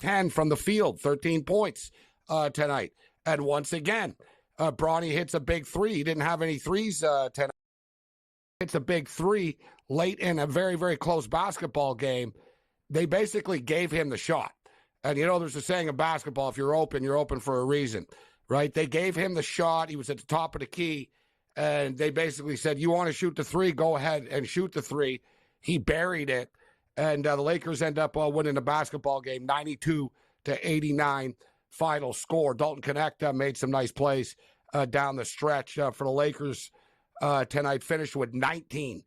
10 from the field, 13 points tonight. And once again, Bronny hits a big three. He didn't have any threes tonight. It's a big three late in a very, very close basketball game. They basically gave him the shot. And, there's a saying in basketball, if you're open for a reason, right? They gave him the shot. He was at the top of the key. And they basically said, you want to shoot the three? Go ahead and shoot the three. He buried it. And the Lakers end up winning the basketball game, 92-89 final score. Dalton Knecht made some nice plays down the stretch for the Lakers tonight, finished with 19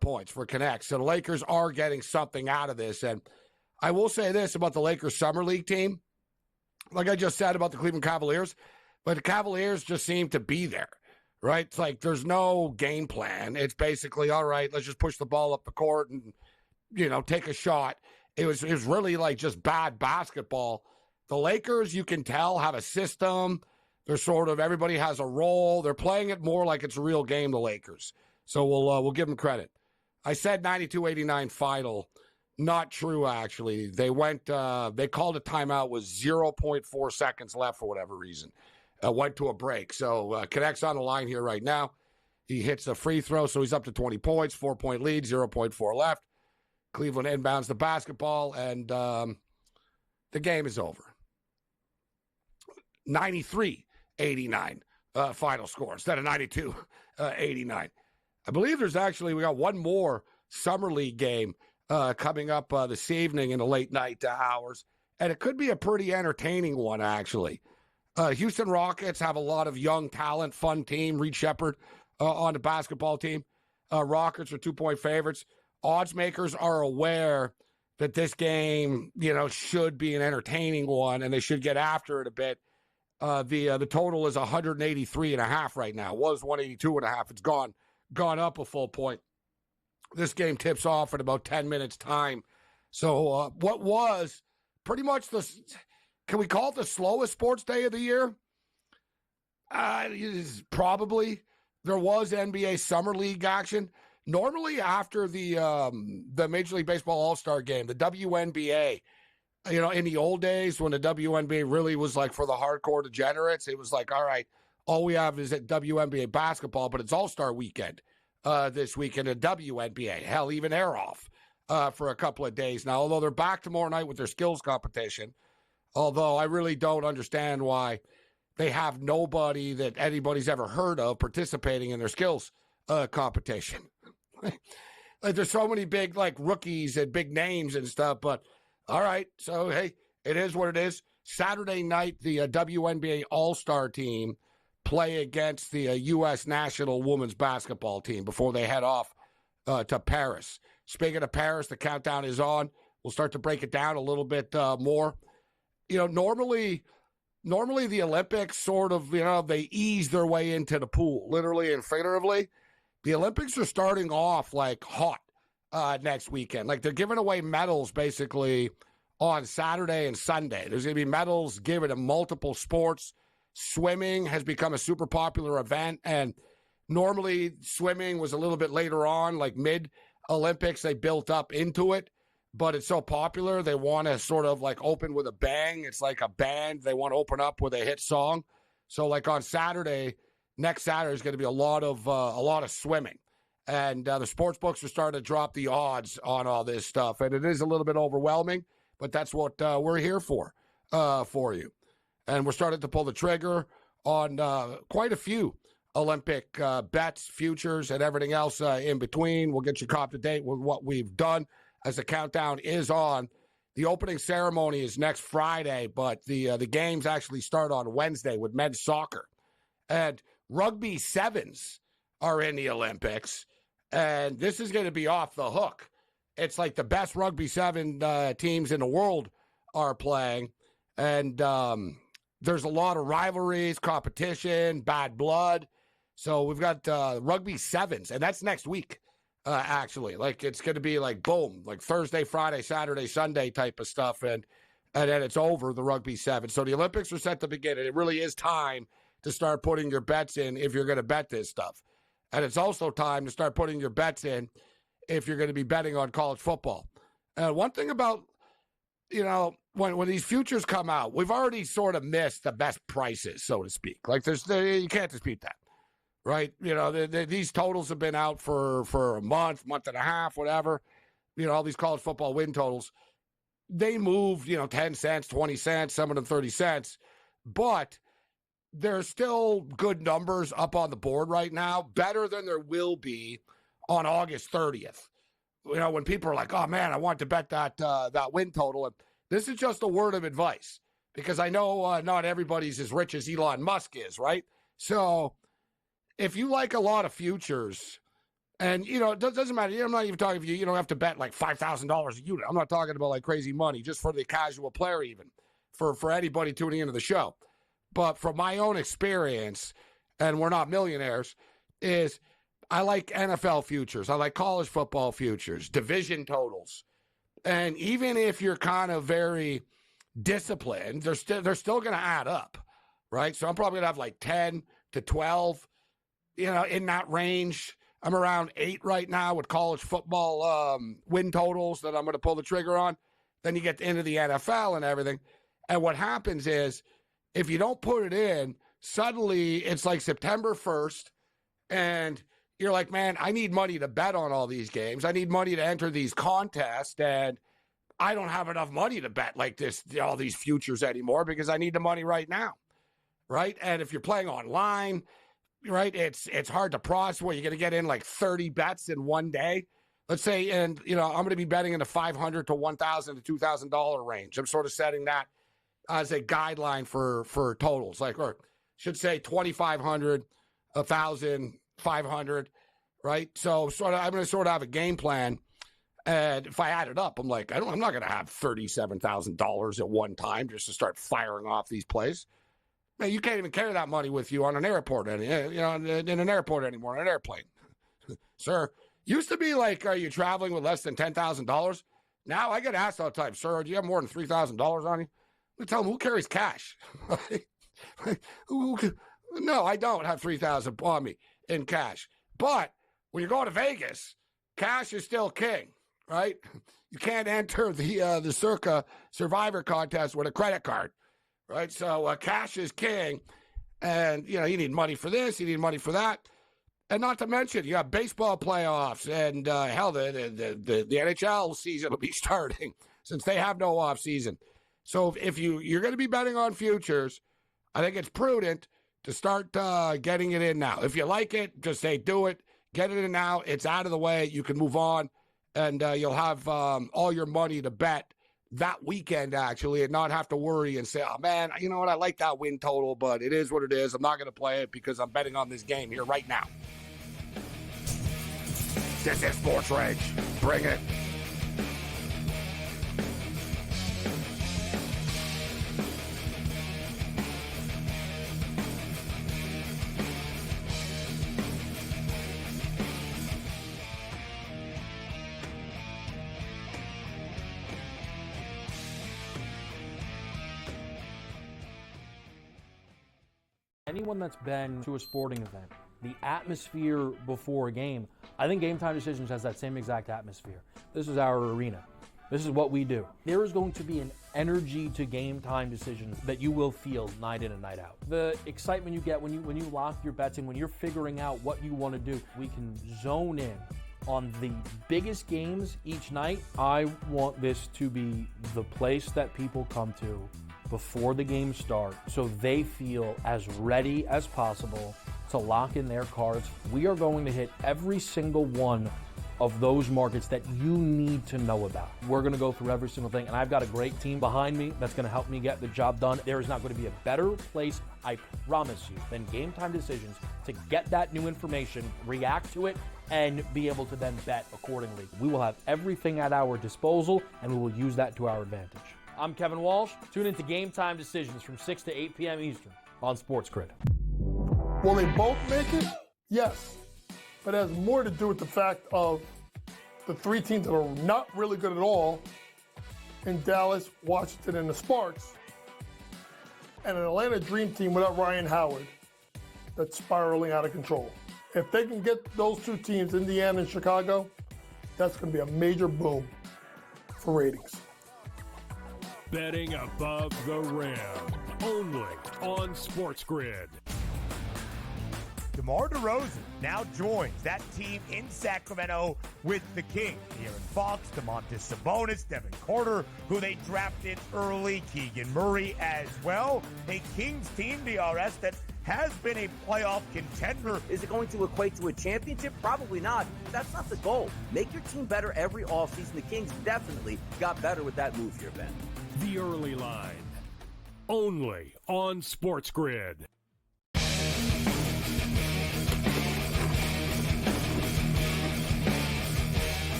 points for Knecht. So the Lakers are getting something out of this. And I will say this about the Lakers Summer League team, like I just said about the Cleveland Cavaliers, but the Cavaliers just seem to be there, right? It's like there's no game plan. It's basically, all right, let's just push the ball up the court and, take a shot. It was really like just bad basketball. The Lakers, you can tell, have a system. They're sort of, everybody has a role. They're playing it more like it's a real game, the Lakers. So we'll give them credit. I said 92-89 final. Not true, actually. They went, they called a timeout with 0.4 seconds left for whatever reason. Went to a break. So Knecht's on the line here right now. He hits a free throw, so he's up to 20 points, 4-point lead, 0.4 left. Cleveland inbounds the basketball, and the game is over. 93-89 final score instead of 92-89. I believe we got one more Summer League game coming up this evening in the late night hours, and it could be a pretty entertaining one, actually. Houston Rockets have a lot of young talent, fun team. Reed Shepherd on the basketball team. Rockets are 2-point favorites. Odds makers are aware that this game, should be an entertaining one, and they should get after it a bit. The total is 183.5 right now. It was 182.5. It's gone up a full point. This game tips off in about 10 minutes time. So what was pretty much can we call it the slowest sports day of the year? Probably. There was NBA Summer League action. Normally after the Major League Baseball All-Star game, the WNBA, in the old days when the WNBA really was like for the hardcore degenerates, it was like, all right, all we have is at WNBA basketball, but it's All-Star weekend this weekend at WNBA. Hell, even they're off for a couple of days now, although they're back tomorrow night with their skills competition. Although I really don't understand why they have nobody that anybody's ever heard of participating in their skills competition. Like there's so many big rookies and big names and stuff, but all right. So, hey, it is what it is. Saturday night, the WNBA All-Star team play against the U.S. National Women's Basketball team before they head off to Paris. Speaking of Paris, the countdown is on. We'll start to break it down a little bit more. Normally the Olympics sort of, they ease their way into the pool, literally and figuratively. The Olympics are starting off like hot next weekend. Like they're giving away medals basically on Saturday and Sunday. There's going to be medals given to multiple sports. Swimming has become a super popular event, and normally swimming was a little bit later on, like mid-Olympics. They built up into it, but it's so popular they want to sort of like open with a bang. It's like a band. They want to open up with a hit song. So like on Saturday, next Saturday is going to be a lot of swimming, and the sports books are starting to drop the odds on all this stuff, and it is a little bit overwhelming, but that's what we're here for you. And we're starting to pull the trigger on quite a few Olympic bets, futures, and everything else in between. We'll get you caught up to date with what we've done as the countdown is on. The opening ceremony is next Friday, but the games actually start on Wednesday with men's soccer. And rugby sevens are in the Olympics, and this is going to be off the hook. It's like the best rugby seven teams in the world are playing, and there's a lot of rivalries, competition, bad blood. So we've got rugby sevens, and that's next week, actually. Like, it's going to be like, boom, like Thursday, Friday, Saturday, Sunday type of stuff, and then it's over, the rugby seven. So the Olympics are set to begin, and it really is time to start putting your bets in if you're going to bet this stuff. And it's also time to start putting your bets in if you're going to be betting on college football. And one thing about, when these futures come out, we've already sort of missed the best prices, so to speak. Like you can't dispute that, right? These totals have been out for a month and a half, whatever. All these college football win totals, they moved, 10 cents, 20 cents, some of them 30 cents, but there's still good numbers up on the board right now, better than there will be on August 30th. When people are like, oh man, I want to bet that win total. And this is just a word of advice, because I know not everybody's as rich as Elon Musk is, right? So if you like a lot of futures, and, it doesn't matter. I'm not even talking you don't have to bet like $5,000 a unit. I'm not talking about like crazy money, just for the casual player, even for anybody tuning into the show. But from my own experience, and we're not millionaires, is I like NFL futures. I like college football futures, division totals. And even if you're kind of very disciplined, they're still going to add up, right? So I'm probably going to have like 10 to 12, in that range. I'm around 8 right now with college football win totals that I'm going to pull the trigger on. Then you get into the NFL and everything. And what happens is, if you don't put it in, suddenly it's like September 1st, and you're like, man, I need money to bet on all these games. I need money to enter these contests, and I don't have enough money to bet like this, all these futures anymore, because I need the money right now, right? And if you're playing online, right, it's hard to process. You're going to get in like 30 bets in one day, let's say, and I'm going to be betting in the $500 to $1,000 to $2,000 range. I'm sort of setting that as a guideline for totals, or should say 2,500, 1,000, 500, right? So I'm going to sort of have a game plan, and if I add it up, I'm like, I'm not going to have $37,000 at one time just to start firing off these plays. Man, you can't even carry that money with you on an airport, in an airport anymore, on an airplane. Sir, used to be like, are you traveling with less than $10,000? Now I get asked all the time, sir, do you have more than $3,000 on you? I tell them, who carries cash? No, I don't have $3,000 on me in cash. But when you go to Vegas, cash is still king, right? You can't enter the Circa Survivor contest with a credit card, right? So cash is king, and you need money for this, you need money for that, and not to mention you have baseball playoffs, and hell, the NHL season will be starting since they have no off season. So if you're going to be betting on futures, I think it's prudent to start getting it in now. If you like it, just say do it. Get it in now. It's out of the way. You can move on, and you'll have all your money to bet that weekend, actually, and not have to worry and say, oh, man, you know what? I like that win total, but it is what it is. I'm not going to play it because I'm betting on this game here right now. This is Sports Rage. Bring it. Anyone that's been to a sporting event, the atmosphere before a game, I think Game Time Decisions has that same exact atmosphere. This is our arena. This is what we do. There is going to be an energy to Game Time Decisions that you will feel night in and night out. The excitement you get when you lock your bets in, when you're figuring out what you want to do, we can zone in on the biggest games each night. I want this to be the place that people come to before the games start, so they feel as ready as possible to lock in their cards. We are going to hit every single one of those markets that you need to know about. We're going to go through every single thing, and I've got a great team behind me that's going to help me get the job done. There is not going to be a better place, I promise you, than Game Time Decisions to get that new information, react to it, and be able to then bet accordingly. We will have everything at our disposal, and we will use that to our advantage. I'm Kevin Walsh. Tune into Game Time Decisions from 6 to 8 p.m. Eastern on SportsGrid. Will they both make it? Yes. But it has more to do with the fact of the three teams that are not really good at all in Dallas, Washington, and the Sparks, and an Atlanta Dream Team without Ryan Howard that's spiraling out of control. If they can get those two teams, Indiana and Chicago, that's going to be a major boom for ratings. Betting above the rim. Only on SportsGrid. DeMar DeRozan now joins that team in Sacramento with the Kings. De'Aaron Fox, Domantas Sabonis, Devin Carter, who they drafted early, Keegan Murray as well. A Kings team, DRS, that has been a playoff contender. Is it going to equate to a championship? Probably not. That's not the goal. Make your team better every offseason. The Kings definitely got better with that move here, Ben. The Early Line. Only on SportsGrid.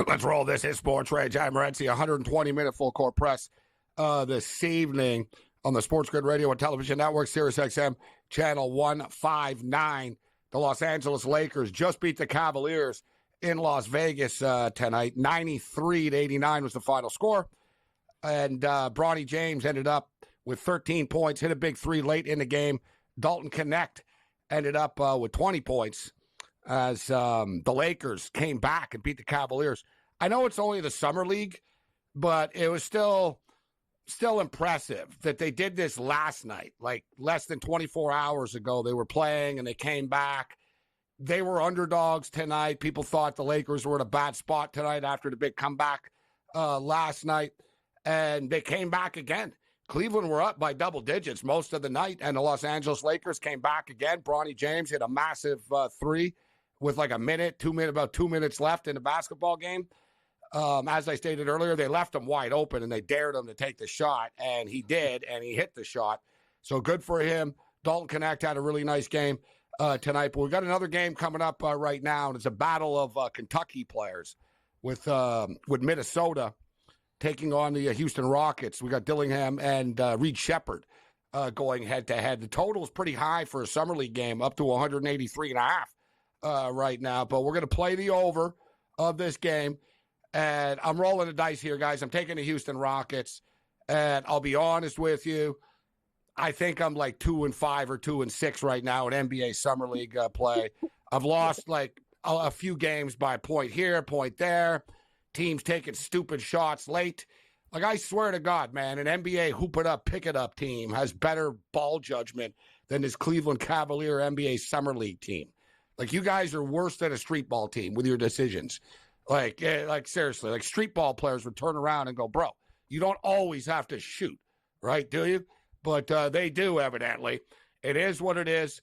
Let's roll. This is SportsRage. I'm Morency. 120-minute full-court press this evening on the SportsGrid Radio and Television Network, SiriusXM, Channel 159. The Los Angeles Lakers just beat the Cavaliers in Las Vegas tonight. 93-89 was the final score. And Bronny James ended up with 13 points, hit a big three late in the game. Dalton Connect ended up with 20 points. As the Lakers came back and beat the Cavaliers. I know it's only the Summer League, but it was still impressive that they did this last night. Like less than 24 hours ago, they were playing and they came back. They were underdogs tonight. People thought the Lakers were in a bad spot tonight after the big comeback last night, and they came back again. Cleveland were up by double digits most of the night, and the Los Angeles Lakers came back again. Bronny James hit a massive three with like about 2 minutes left in the basketball game. As I stated earlier, they left him wide open and they dared him to take the shot, and he did, and he hit the shot. So good for him. Dalton Connect had a really nice game tonight, but we've got another game coming up right now, and it's a battle of Kentucky players with Minnesota taking on the Houston Rockets. We got Dillingham and Reed Shepherd going head-to-head. The total is pretty high for a Summer League game, up to 183.5. Right now, but we're going to play the over of this game, and I'm rolling the dice here, guys. I'm taking the Houston Rockets, and I'll be honest with you, I think I'm like 2-5 or 2-6 right now in NBA Summer League play. I've lost like a few games by point here, point there, teams taking stupid shots late. Like, I swear to God, man, an NBA hoop it up, pick it up team has better ball judgment than this Cleveland Cavalier NBA Summer League team. Like, you guys are worse than a street ball team with your decisions. Like seriously, like street ball players would turn around and go, bro, you don't always have to shoot, right? Do you? But they do, evidently. It is what it is.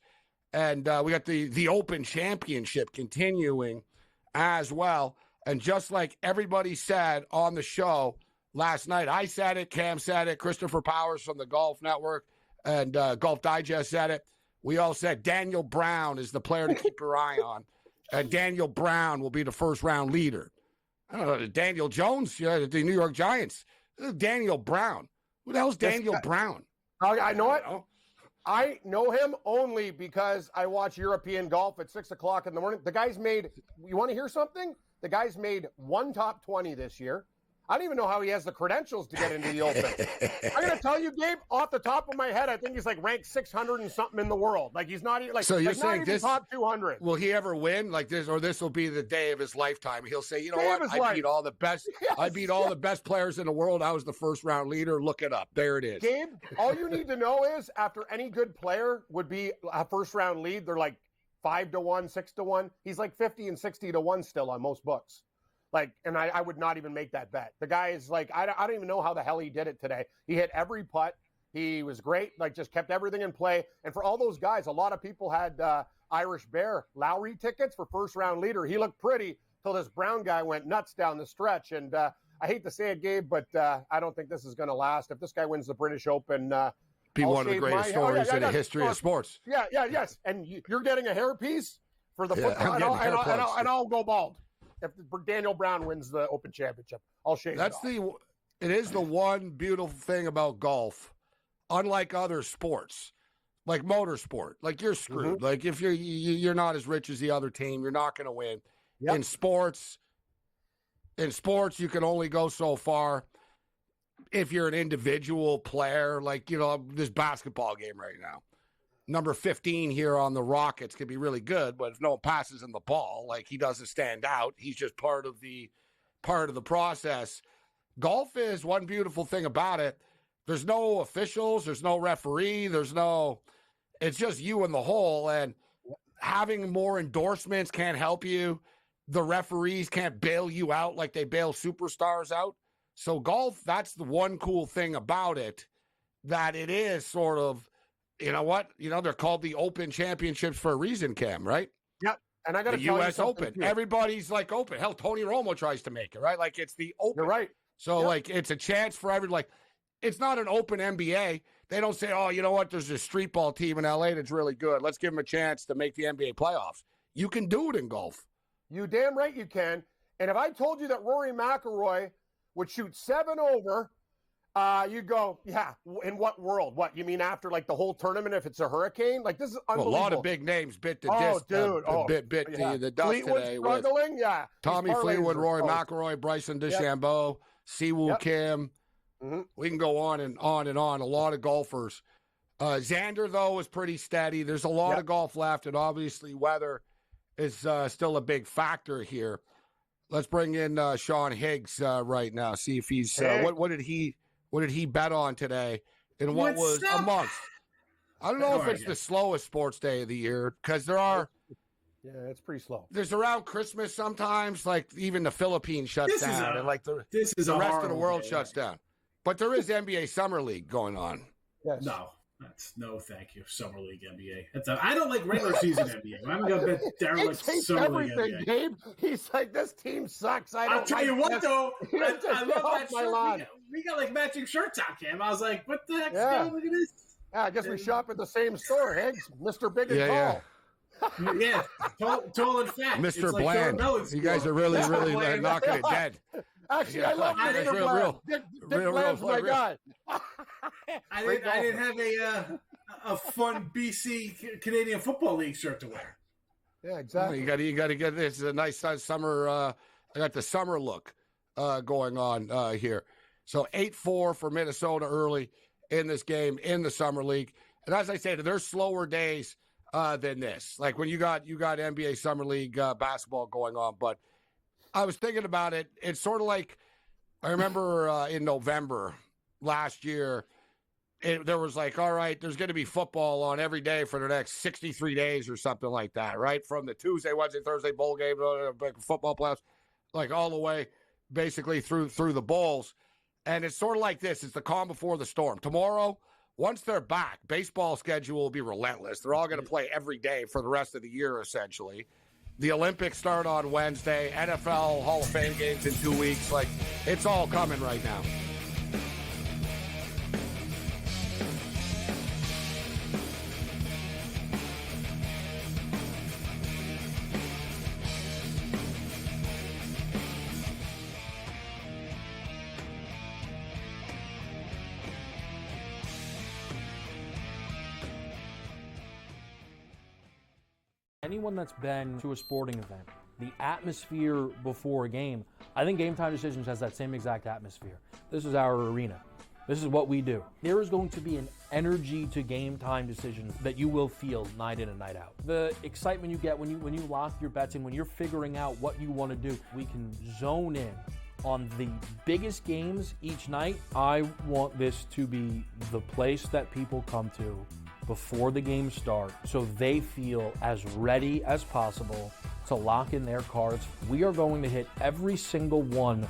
And we got the Open Championship continuing as well. And just like everybody said on the show last night, I said it, Cam said it, Christopher Powers from the Golf Network and Golf Digest said it. We all said Daniel Brown is the player to keep your eye on. Daniel Brown will be the first-round leader. I don't know, Daniel Jones, the New York Giants. Daniel Brown. Who the hell's Daniel Brown? I know it. I know him only because I watch European golf at 6 o'clock in the morning. The guy's made, you want to hear something? The guy's made one top 20 this year. I don't even know how he has the credentials to get into the Open. I'm going to tell you, Gabe, off the top of my head, I think he's like ranked 600 and something in the world. Like, he's not even like, so you're like saying not even this, top 200. Will he ever win like this, or this will be the day of his lifetime? He'll say, you know Day what? of his I life. beat all the best. Yes, I beat all the best players in the world. I was the first round leader. Look it up. There it is. Gabe, all you need to know is after any good player would be a first round lead, they're like 5-1, 6-1. He's like 50 and 60-1 still on most books. Like, and I would not even make that bet. The guy is like, I don't even know how the hell he did it today. He hit every putt. He was great, like just kept everything in play. And for all those guys, a lot of people had Irish Bear Lowry tickets for first round leader. He looked pretty till this Brown guy went nuts down the stretch. And I hate to say it, Gabe, but I don't think this is going to last. If this guy wins the British Open, be one of the greatest stories in the history of sports. Yes. And you're getting a hairpiece for the football, and I'll go bald. If Daniel Brown wins the Open Championship, I'll shave it off. It is the one beautiful thing about golf, unlike other sports, like motorsport. Like, you're screwed. Mm-hmm. Like, if you're not as rich as the other team, you're not going to win. Yep. In sports, you can only go so far. if you're an individual player, like, this basketball game right now, number 15 here on the Rockets could be really good, but if no one passes him the ball, like, he doesn't stand out. He's just part of the process. Golf is one beautiful thing about it. There's no officials, there's no referee, it's just you and the hole, and having more endorsements can't help you. The referees can't bail you out like they bail superstars out. So golf, that's the one cool thing about it, that it is sort of, they're called the Open Championships for a reason, Cam, right? Yep. And I got to the tell U.S. you Open. too. Everybody's like open. Hell, Tony Romo tries to make it, right? Like, it's the Open. You're right. So, like, it's a chance for everyone. Like, it's not an open NBA. They don't say, oh, you know what? There's a street ball team in L.A. that's really good. Let's give them a chance to make the NBA playoffs. You can do it in golf. You damn right you can. And if I told you that Rory McIlroy would shoot 7 over, you'd go, yeah, in what world? What, you mean after, like, the whole tournament if it's a hurricane? Like, this is unbelievable. A lot of big names bit the the dust Fleetwood today. Struggling, yeah. Tommy Fleetwood, Rory McIlroy, Bryson DeChambeau, Siwoo Kim. Mm-hmm. We can go on and on and on. A lot of golfers. Xander, though, is pretty steady. There's a lot of golf left, and obviously weather is still a big factor here. Let's bring in Sean Higgs right now. See if he's what did he bet on today in what was a month? I don't know if it's the slowest sports day of the year, because there are. Yeah, it's pretty slow. There's around Christmas sometimes, like even the Philippines shuts down, and like the rest of the world shuts down. But there is NBA Summer League going on. Yes. No, thank you. Summer League NBA. I don't like regular season NBA. I'm going to bet Darren likes Summer League NBA. Gabe. He's like, this team sucks. I'll tell you what, though. I love that shirt. We got like matching shirts on, Cam. I was like, what the heck? Yeah. Look at this. Yeah, I guess we shop at the same store, Higgs. Mr. Big and Tall. Yeah, tall and fat. Mr. Bland. You guys are really knocking it dead. Actually, I love Mr. Bland. Dick Bland's my guy. I didn't have a fun BC Canadian Football League shirt to wear. Yeah, exactly. You got to get this. It's a nice summer. I got the summer look going on here. So 8-4 for Minnesota early in this game in the summer league. And as I said, there's slower days than this. Like when you got NBA Summer League basketball going on. But I was thinking about it. It's sort of like, I remember in November last year, there was like, all right, there's going to be football on every day for the next 63 days or something like that, right? From the Tuesday, Wednesday, Thursday bowl game, football playoffs, like all the way basically through the bowls. And it's sort of like this. It's the calm before the storm. Tomorrow, once they're back, baseball schedule will be relentless. They're all going to play every day for the rest of the year, essentially. The Olympics start on Wednesday. NFL Hall of Fame games in 2 weeks. Like, it's all coming right now. Anyone that's been to a sporting event, the atmosphere before a game, I think Game Time Decisions has that same exact atmosphere. This is our arena. This is what we do. There is going to be an energy to Game Time Decisions that you will feel night in and night out. The excitement you get when you lock your bets in, when you're figuring out what you want to do, we can zone in on the biggest games each night. I want this to be the place that people come to before the games start so they feel as ready as possible to lock in their cards. We are going to hit every single one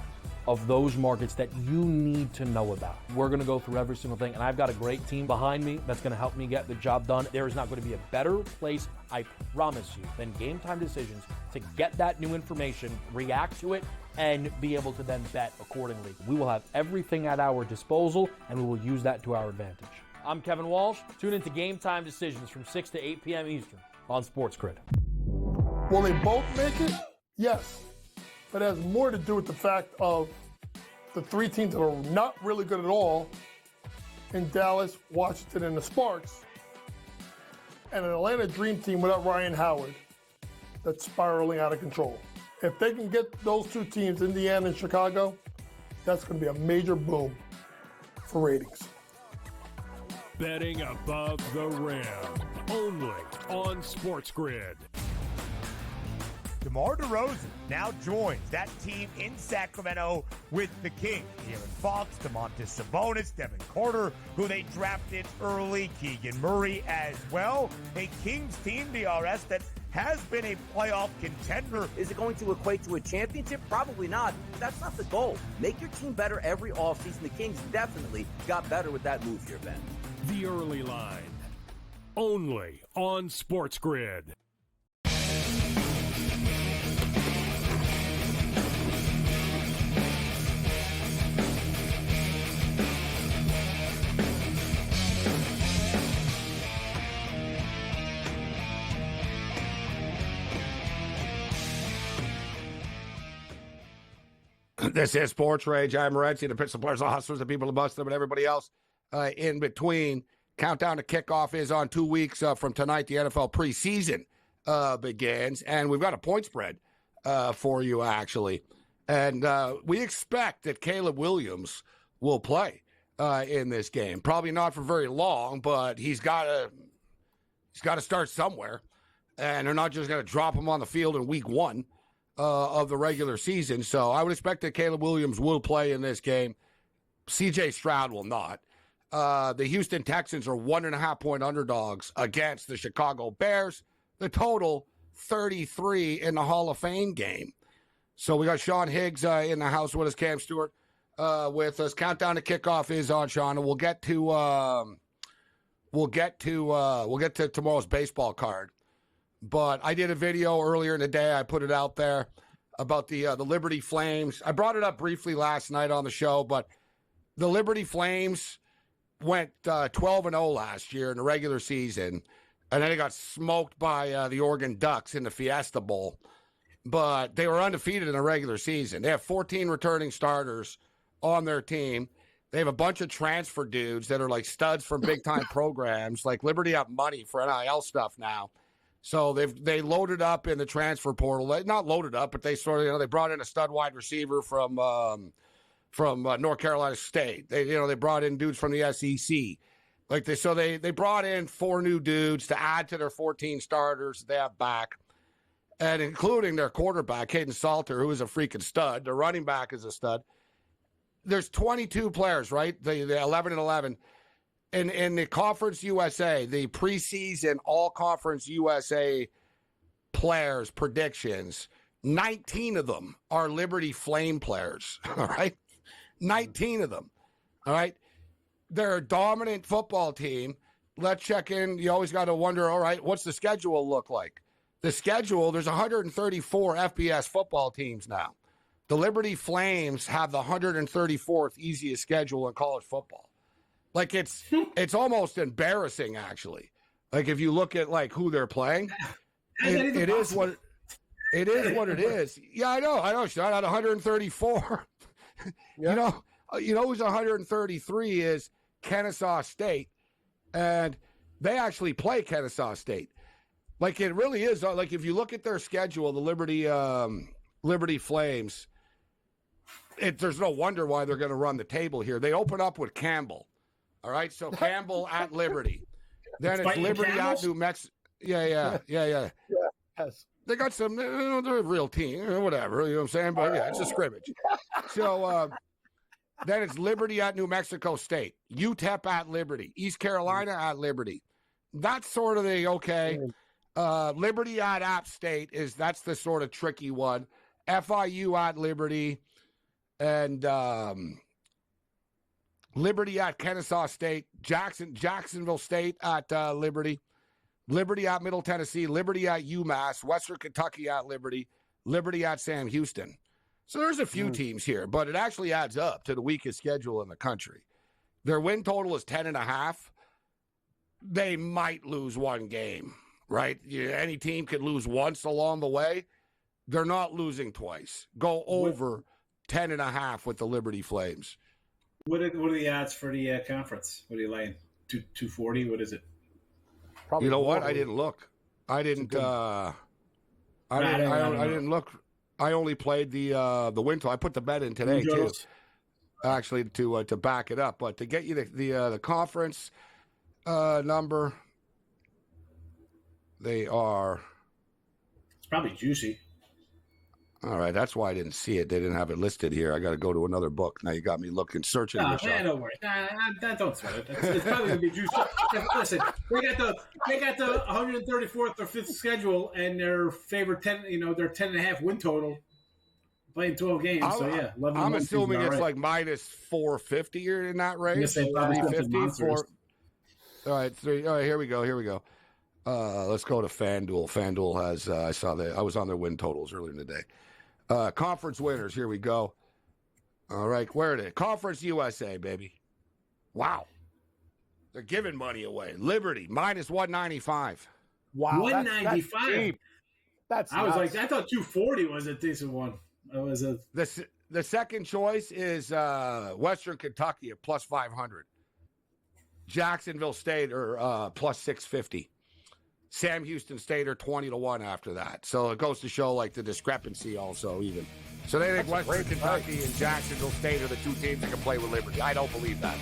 of those markets that you need to know about. We're going to go through every single thing, and I've got a great team behind me that's going to help me get the job done. There is not going to be a better place, I promise you, than Game Time Decisions to get that new information, react to it, and be able to then bet accordingly. We will have everything at our disposal, and we will use that to our advantage. I'm Kevin Walsh. Tune into Game Time Decisions from 6 to 8 p.m. Eastern on SportsGrid. Will they both make it? Yes. But it has more to do with the fact of the three teams that are not really good at all in Dallas, Washington, and the Sparks, and an Atlanta Dream team without Ryan Howard that's spiraling out of control. If they can get those two teams, Indiana and Chicago, that's going to be a major boom for ratings. Betting above the rim. Only on SportsGrid. DeMar DeRozan now joins that team in Sacramento with the Kings. De'Aaron Fox, Domantas Sabonis, Devin Carter, who they drafted early, Keegan Murray as well. A Kings team, DRS, that has been a playoff contender. Is it going to equate to a championship? Probably not. That's not the goal. Make your team better every offseason. The Kings definitely got better with that move here, Ben. The early line. Only on SportsGrid. This is Sports Rage. I'm Morency, the Pittsburgh Players, the Hustlers, the people who bust them, and everybody else in between. Countdown to kickoff is on 2 weeks from tonight. The NFL preseason begins, and we've got a point spread for you, actually. And we expect that Caleb Williams will play in this game. Probably not for very long, but he's got to start somewhere. And they're not just going to drop him on the field in week 1 of the regular season. So I would expect that Caleb Williams will play in this game. C.J. Stroud will not. The Houston Texans are 1.5-point underdogs against the Chicago Bears. The total, 33 in the Hall of Fame game. So we got Sean Higgs in the house with us, Cam Stewart with us. Countdown to kickoff is on, Sean, and we'll get to tomorrow's baseball card. But I did a video earlier in the day. I put it out there about the Liberty Flames. I brought it up briefly last night on the show, but the Liberty Flames went 12-0 last year in the regular season, and then they got smoked by the Oregon Ducks in the Fiesta Bowl. But they were undefeated in the regular season. They have 14 returning starters on their team. They have a bunch of transfer dudes that are like studs from big-time programs. Like Liberty have money for NIL stuff now. So they loaded up in the transfer portal. Not loaded up, but they sort of, they brought in a stud wide receiver from North Carolina State. They brought in dudes from the SEC. They brought in 4 new dudes to add to their 14 starters they have back, and including their quarterback, Caden Salter, who is a freaking stud. Their running back is a stud. There's 22 players, right? The 11 and 11. In the Conference USA, the preseason All-Conference USA players predictions, 19 of them are Liberty Flame players, all right? 19 of them, all right? They're a dominant football team. Let's check in. You always got to wonder, all right, what's the schedule look like? The schedule, there's 134 FBS football teams now. The Liberty Flames have the 134th easiest schedule in college football. Like, it's almost embarrassing, actually. Like, if you look at, like, who they're playing, it is what it is. Yeah, I know. Shot at 134. Yeah. You know who's 133 is Kennesaw State, and they actually play Kennesaw State. Like, it really is. Like, if you look at their schedule, the Liberty Flames, there's no wonder why they're going to run the table here. They open up with Campbell. All right, so Campbell at Liberty. Then it's Liberty at New Mexico. Yeah. Yes. They got some, they're a real team, or whatever, you know what I'm saying? But yeah, it's a scrimmage. So then it's Liberty at New Mexico State, UTEP at Liberty, East Carolina at Liberty. That's sort of the okay. Liberty at App State that's the sort of tricky one. FIU at Liberty, and Liberty at Kennesaw State, Jacksonville State at Liberty, Liberty at Middle Tennessee, Liberty at UMass, Western Kentucky at Liberty, Liberty at Sam Houston. So there's a few teams here, but it actually adds up to the weakest schedule in the country. Their win total is 10.5. They might lose one game, right? Any team could lose once along the way. They're not losing twice. Go over 10.5 with the Liberty Flames. What are the odds for the conference? What are you laying? 240? What is it? Probably you know what? I didn't look. I didn't look. I only played the win total. I put the bet in today too. actually to back it up. But to get you the conference number, they are. It's probably juicy. All right, that's why I didn't see it. They didn't have it listed here. I got to go to another book. Now you got me searching. No, man, don't worry. Don't sweat it. It's probably gonna be juicy. Listen, they got the 134th or 5th schedule, and their favorite 10. Their 10.5 win total, playing 12 games. I'm assuming it's like minus 450 or in that range. 350. All right, here we go. Let's go to FanDuel. FanDuel has. I was on their win totals earlier in the day. Conference winners. Here we go. All right, where are they? Conference USA, baby. Wow, they're giving money away. Liberty minus 195. Wow, 195. That's I was like, I thought 240 was a decent one. The second choice is Western Kentucky at plus 500. Jacksonville State are plus 650. Sam Houston State are 20-1 after that. So it goes to show like the discrepancy also even. So they think Western Kentucky and Jacksonville State are the two teams that can play with Liberty. I don't believe that.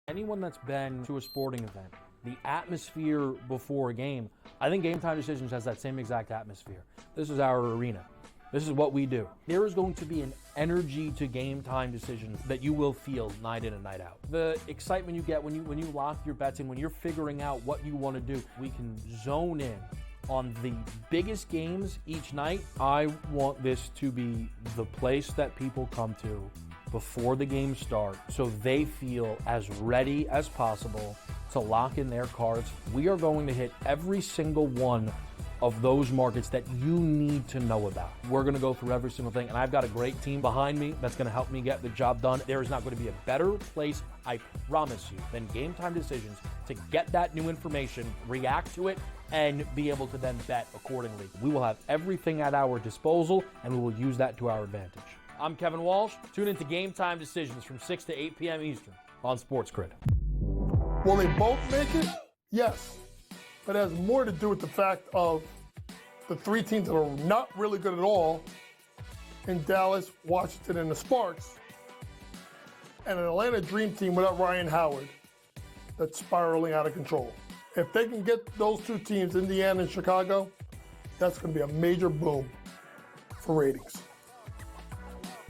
Anyone that's been to a sporting event, the atmosphere before a game, I think Game Time Decisions has that same exact atmosphere. This is our arena. This is what we do. There is going to be an energy to Game Time Decisions that you will feel night in and night out. The excitement you get when you lock your bets in, when you're figuring out what you want to do, we can zone in on the biggest games each night. I want this to be the place that people come to before the games start so they feel as ready as possible to lock in their cards. We are going to hit every single one of those markets that you need to know about. We're going to go through every single thing, and I've got a great team behind me that's going to help me get the job done. There is not going to be a better place, I promise you, than Game Time Decisions to get that new information, react to it, and be able to then bet accordingly. We will have everything at our disposal, and we will use that to our advantage. I'm Kevin Walsh. Tune into Game Time Decisions from 6 to 8 p.m. Eastern on SportsGrid. Will they both make it? Yes. But it has more to do with the fact of the three teams that are not really good at all in Dallas, Washington, and the Sparks, and an Atlanta Dream Team without Ryan Howard that's spiraling out of control. If they can get those two teams, Indiana and Chicago, that's going to be a major boom for ratings.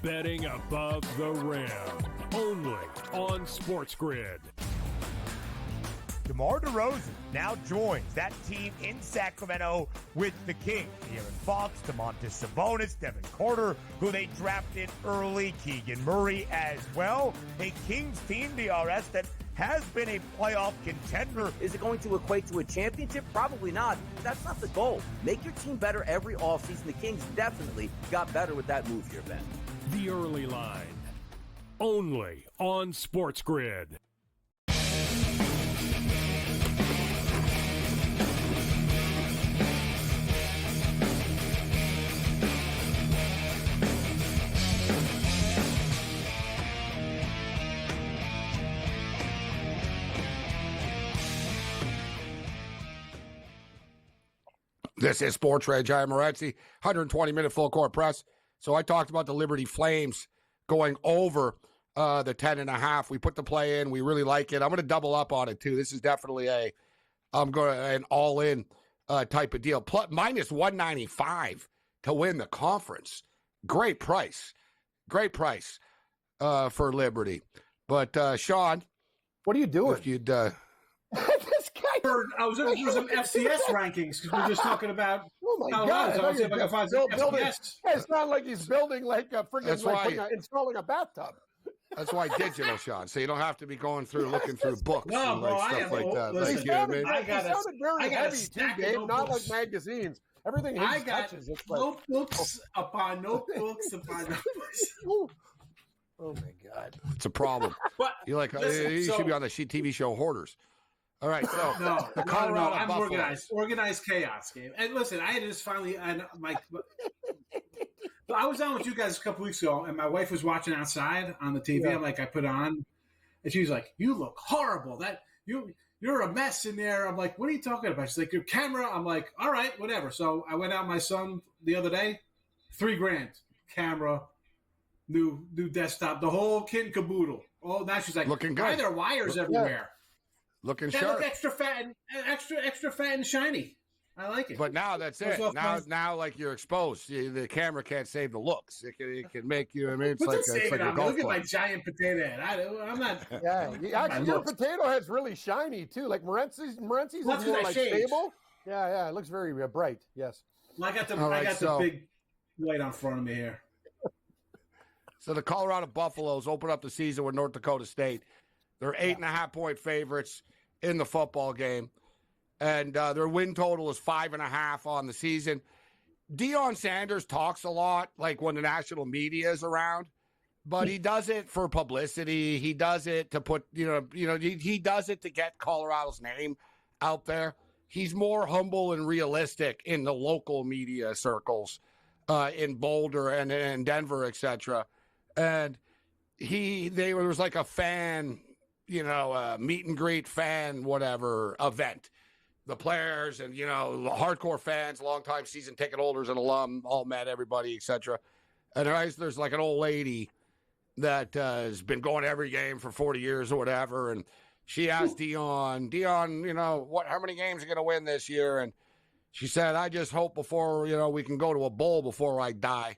Betting above the rim, only on SportsGrid. DeMar DeRozan now joins that team in Sacramento with the Kings. De'Aaron Fox, Domantas Sabonis, Devin Carter, who they drafted early, Keegan Murray as well. A Kings team, DRS, that has been a playoff contender. Is it going to equate to a championship? Probably not. That's not the goal. Make your team better every offseason. The Kings definitely got better with that move here, Ben. The early line, only on SportsGrid. This is SportsRage. I am Morency, 120-minute full court press. So I talked about the Liberty Flames going over the 10.5. We put the play in. We really like it. I'm going to double up on it, too. This is definitely an all-in type of deal. Minus 195 to win the conference. Great price. Great price for Liberty. But, Sean. What are you doing? If you'd... This guy. I was looking for some FCS rankings because we're just talking about. Oh my God! I'll see if I can find some FCS. It's not like he's building like a freaking installing a bathtub. That's why digital, Sean. So you don't have to be going through looking through books and stuff like that. Listen, Like, you know what I mean? It sounded very heavy too, Dave. Not like magazines. Everything he touches. It's like notebooks upon notebooks upon notebooks. Oh my God! It's a problem. But You're like, you should be on the TV show Hoarders. All right, so No, the no, Colorado I'm Buffaloes. organized chaos game. And listen, I had just finally, I was on with you guys a couple weeks ago, and my wife was watching outside on the TV. Yeah. I'm like, I put it on, and she was like, "You look horrible. You're a mess in there." I'm like, "What are you talking about?" She's like, "Your camera." I'm like, "All right, whatever." So I went out with my son the other day, $3,000 camera, new desktop, the whole kit and caboodle. Oh, now she's like, Looking "Why are good. there wires everywhere?" Looking They sharp. look extra fat and shiny. I like it. But now that's it. Now, like you're exposed. The camera can't save the looks. It can make you. I mean, it's What's like it saving a on me? golf Look at club. my giant potato head. I'm not. Yeah, actually, your potato head's really shiny too. Like Morency's That's is what more I like shaved. stable. Yeah, it looks very bright. Yes. Well, I got the All right, the big light on front of me here. So the Colorado Buffaloes open up the season with North Dakota State. They're 8.5-point favorites in the football game, and their win total is 5.5 on the season. Deion Sanders talks a lot, like when the national media is around, but he does it for publicity. He does it to put, he does it to get Colorado's name out there. He's more humble and realistic in the local media circles in Boulder and in Denver, etc. And there was like a fan, meet and greet fan, whatever event. The players and, the hardcore fans, longtime season ticket holders and alum all met everybody, etc. And there's like an old lady that has been going to every game for 40 years or whatever. And she asked Deion, how many games are going to win this year? And she said, I just hope before, we can go to a bowl before I die.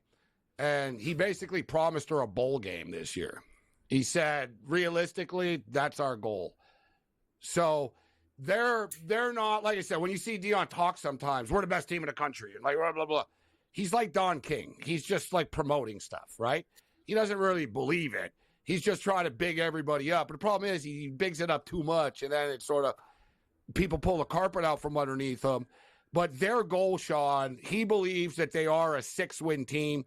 And he basically promised her a bowl game this year. He said, realistically, that's our goal. So they're not, like I said, when you see Deion talk sometimes, we're the best team in the country, and like blah, blah, blah. He's like Don King. He's just like promoting stuff, right? He doesn't really believe it. He's just trying to big everybody up. But the problem is he bigs it up too much, and then it's sort of people pull the carpet out from underneath them. But their goal, Sean, he believes that they are a 6-win team.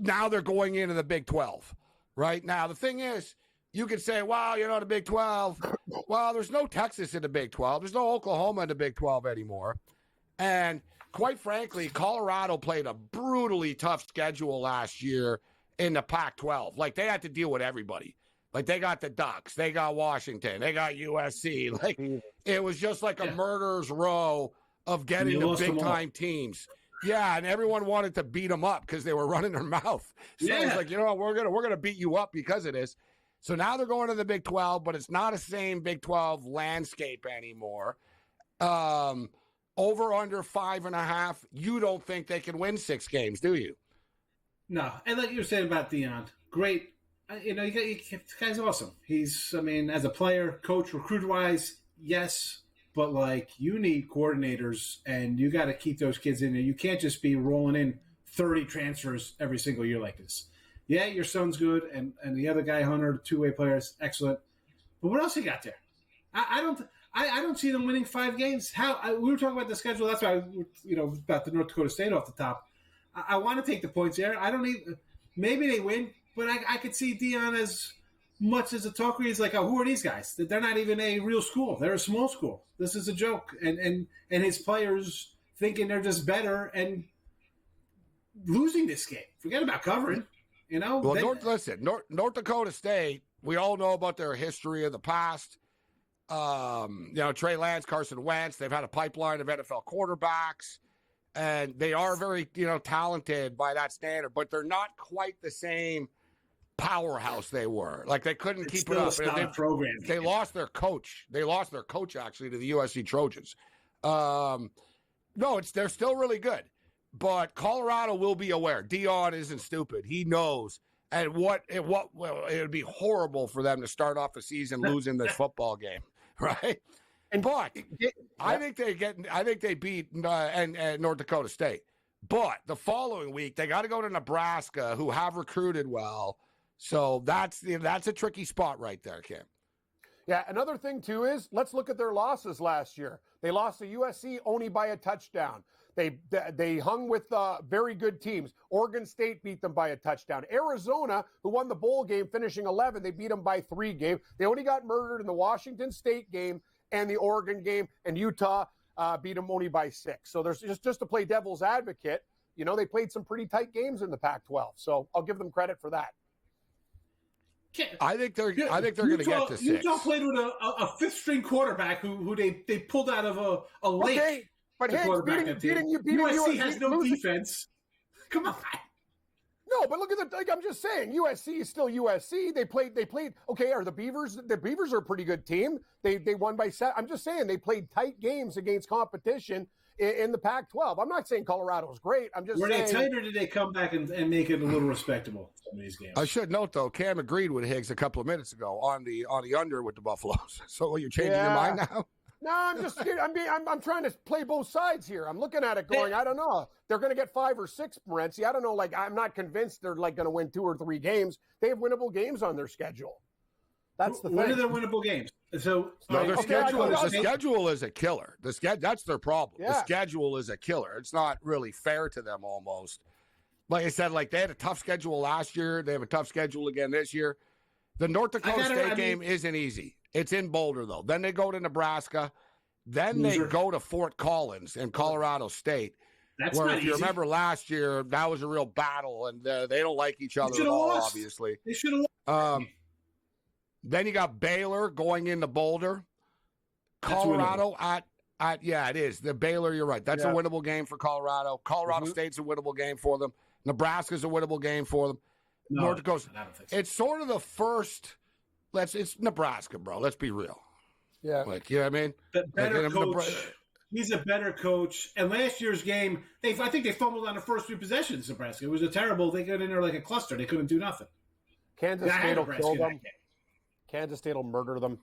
Now they're going into the Big 12, right? Now, the thing is, you could say, wow, the Big 12. Well, there's no Texas in the Big 12. There's no Oklahoma in the Big 12 anymore. And quite frankly, Colorado played a brutally tough schedule last year in the Pac-12. Like, they had to deal with everybody. Like, they got the Ducks. They got Washington. They got USC. Like, it was just like a murderer's row of getting the big-time teams. Yeah, and everyone wanted to beat them up because they were running their mouth. So it's like, we're gonna beat you up because of this. So now they're going to the Big 12, but it's not the same Big 12 landscape anymore. Over under 5.5. You don't think they can win 6 games, do you? No, and like you were saying about Deion, great. The guy's awesome. He's, as a player, coach, recruit-wise, yes. But, like, you need coordinators, and you got to keep those kids in there. You can't just be rolling in 30 transfers every single year like this. Yeah, your son's good, and the other guy, Hunter, the two-way player, is excellent. But what else you got there? I don't see them winning 5 games. We were talking about the schedule. That's why, about the North Dakota State off the top. I want to take the points there. Maybe they win, but I could see Deion as much as a talker. He's like, who are these guys? They're not even a real school. They're a small school. This is a joke. And his players thinking they're just better and losing this game. Forget about covering, Well, North Dakota State, we all know about their history of the past. Trey Lance, Carson Wentz, they've had a pipeline of NFL quarterbacks. And they are very, talented by that standard, but they're not quite the same powerhouse they were. Like, they couldn't keep it up. They lost their coach. They lost their coach, actually, to the USC Trojans. They're still really good. But Colorado will be aware. Deion isn't stupid. He knows. And it would be horrible for them to start off the season losing this football game, right? But I think they beat North Dakota State. But the following week they got to go to Nebraska, who have recruited well. So that's a tricky spot right there, Kim. Yeah, another thing too is let's look at their losses last year. They lost to USC only by a touchdown. They hung with very good teams. Oregon State beat them by a touchdown. Arizona, who won the bowl game, finishing 11, they beat them by 3 games. They only got murdered in the Washington State game and the Oregon game, and Utah beat them only by 6. So there's just to play devil's advocate, you know, they played some pretty tight games in the Pac-12. So I'll give them credit for that. I think they're going to get to 6. Utah played with a fifth-string quarterback who they pulled out of a lake. Okay, but beating USC has no defense. Come on. No, but look at I'm just saying, USC is still USC. They played. Okay, are the Beavers? The Beavers are a pretty good team. They won by 7. I'm just saying they played tight games against competition in the Pac-12. I'm not saying Colorado's great. I'm just saying. Were they tight, or did they come back and make it a little respectable? Some of these games. I should note though, Cam agreed with Higgs a couple of minutes ago on the under with the Buffaloes. So you're changing your mind now? No, I'm trying to play both sides here. I'm looking at it going, I don't know. They're going to get 5 or 6, Morency. I don't know. Like, I'm not convinced they're like going to win 2 or 3 games. They have winnable games on their schedule. That's the thing. When are their winnable games? So their schedule is a killer. That's their problem. Yeah. The schedule is a killer. It's not really fair to them almost. Like I said, like they had a tough schedule last year. They have a tough schedule again this year. The North Dakota State game isn't easy. It's in Boulder, though. Then they go to Nebraska. Then they go to Fort Collins and Colorado State. That's where, not if you easy. remember last year, that was a real battle, and they don't like each other at all, obviously. They should have lost. Then you got Baylor going into Boulder. Colorado it is. The Baylor, you're right. That's a winnable game for Colorado. Colorado State's a winnable game for them. Nebraska's a winnable game for them. No, North Dakota. I don't think so. It's sort of the first. It's Nebraska, bro. Let's be real. Yeah. Like, you know what I mean? The better coach. He's a better coach. And last year's game, I think they fumbled on the first 3 possessions, Nebraska. It was a terrible. They got in there like a cluster. They couldn't do nothing. Kansas State will kill them. Kansas State will murder them.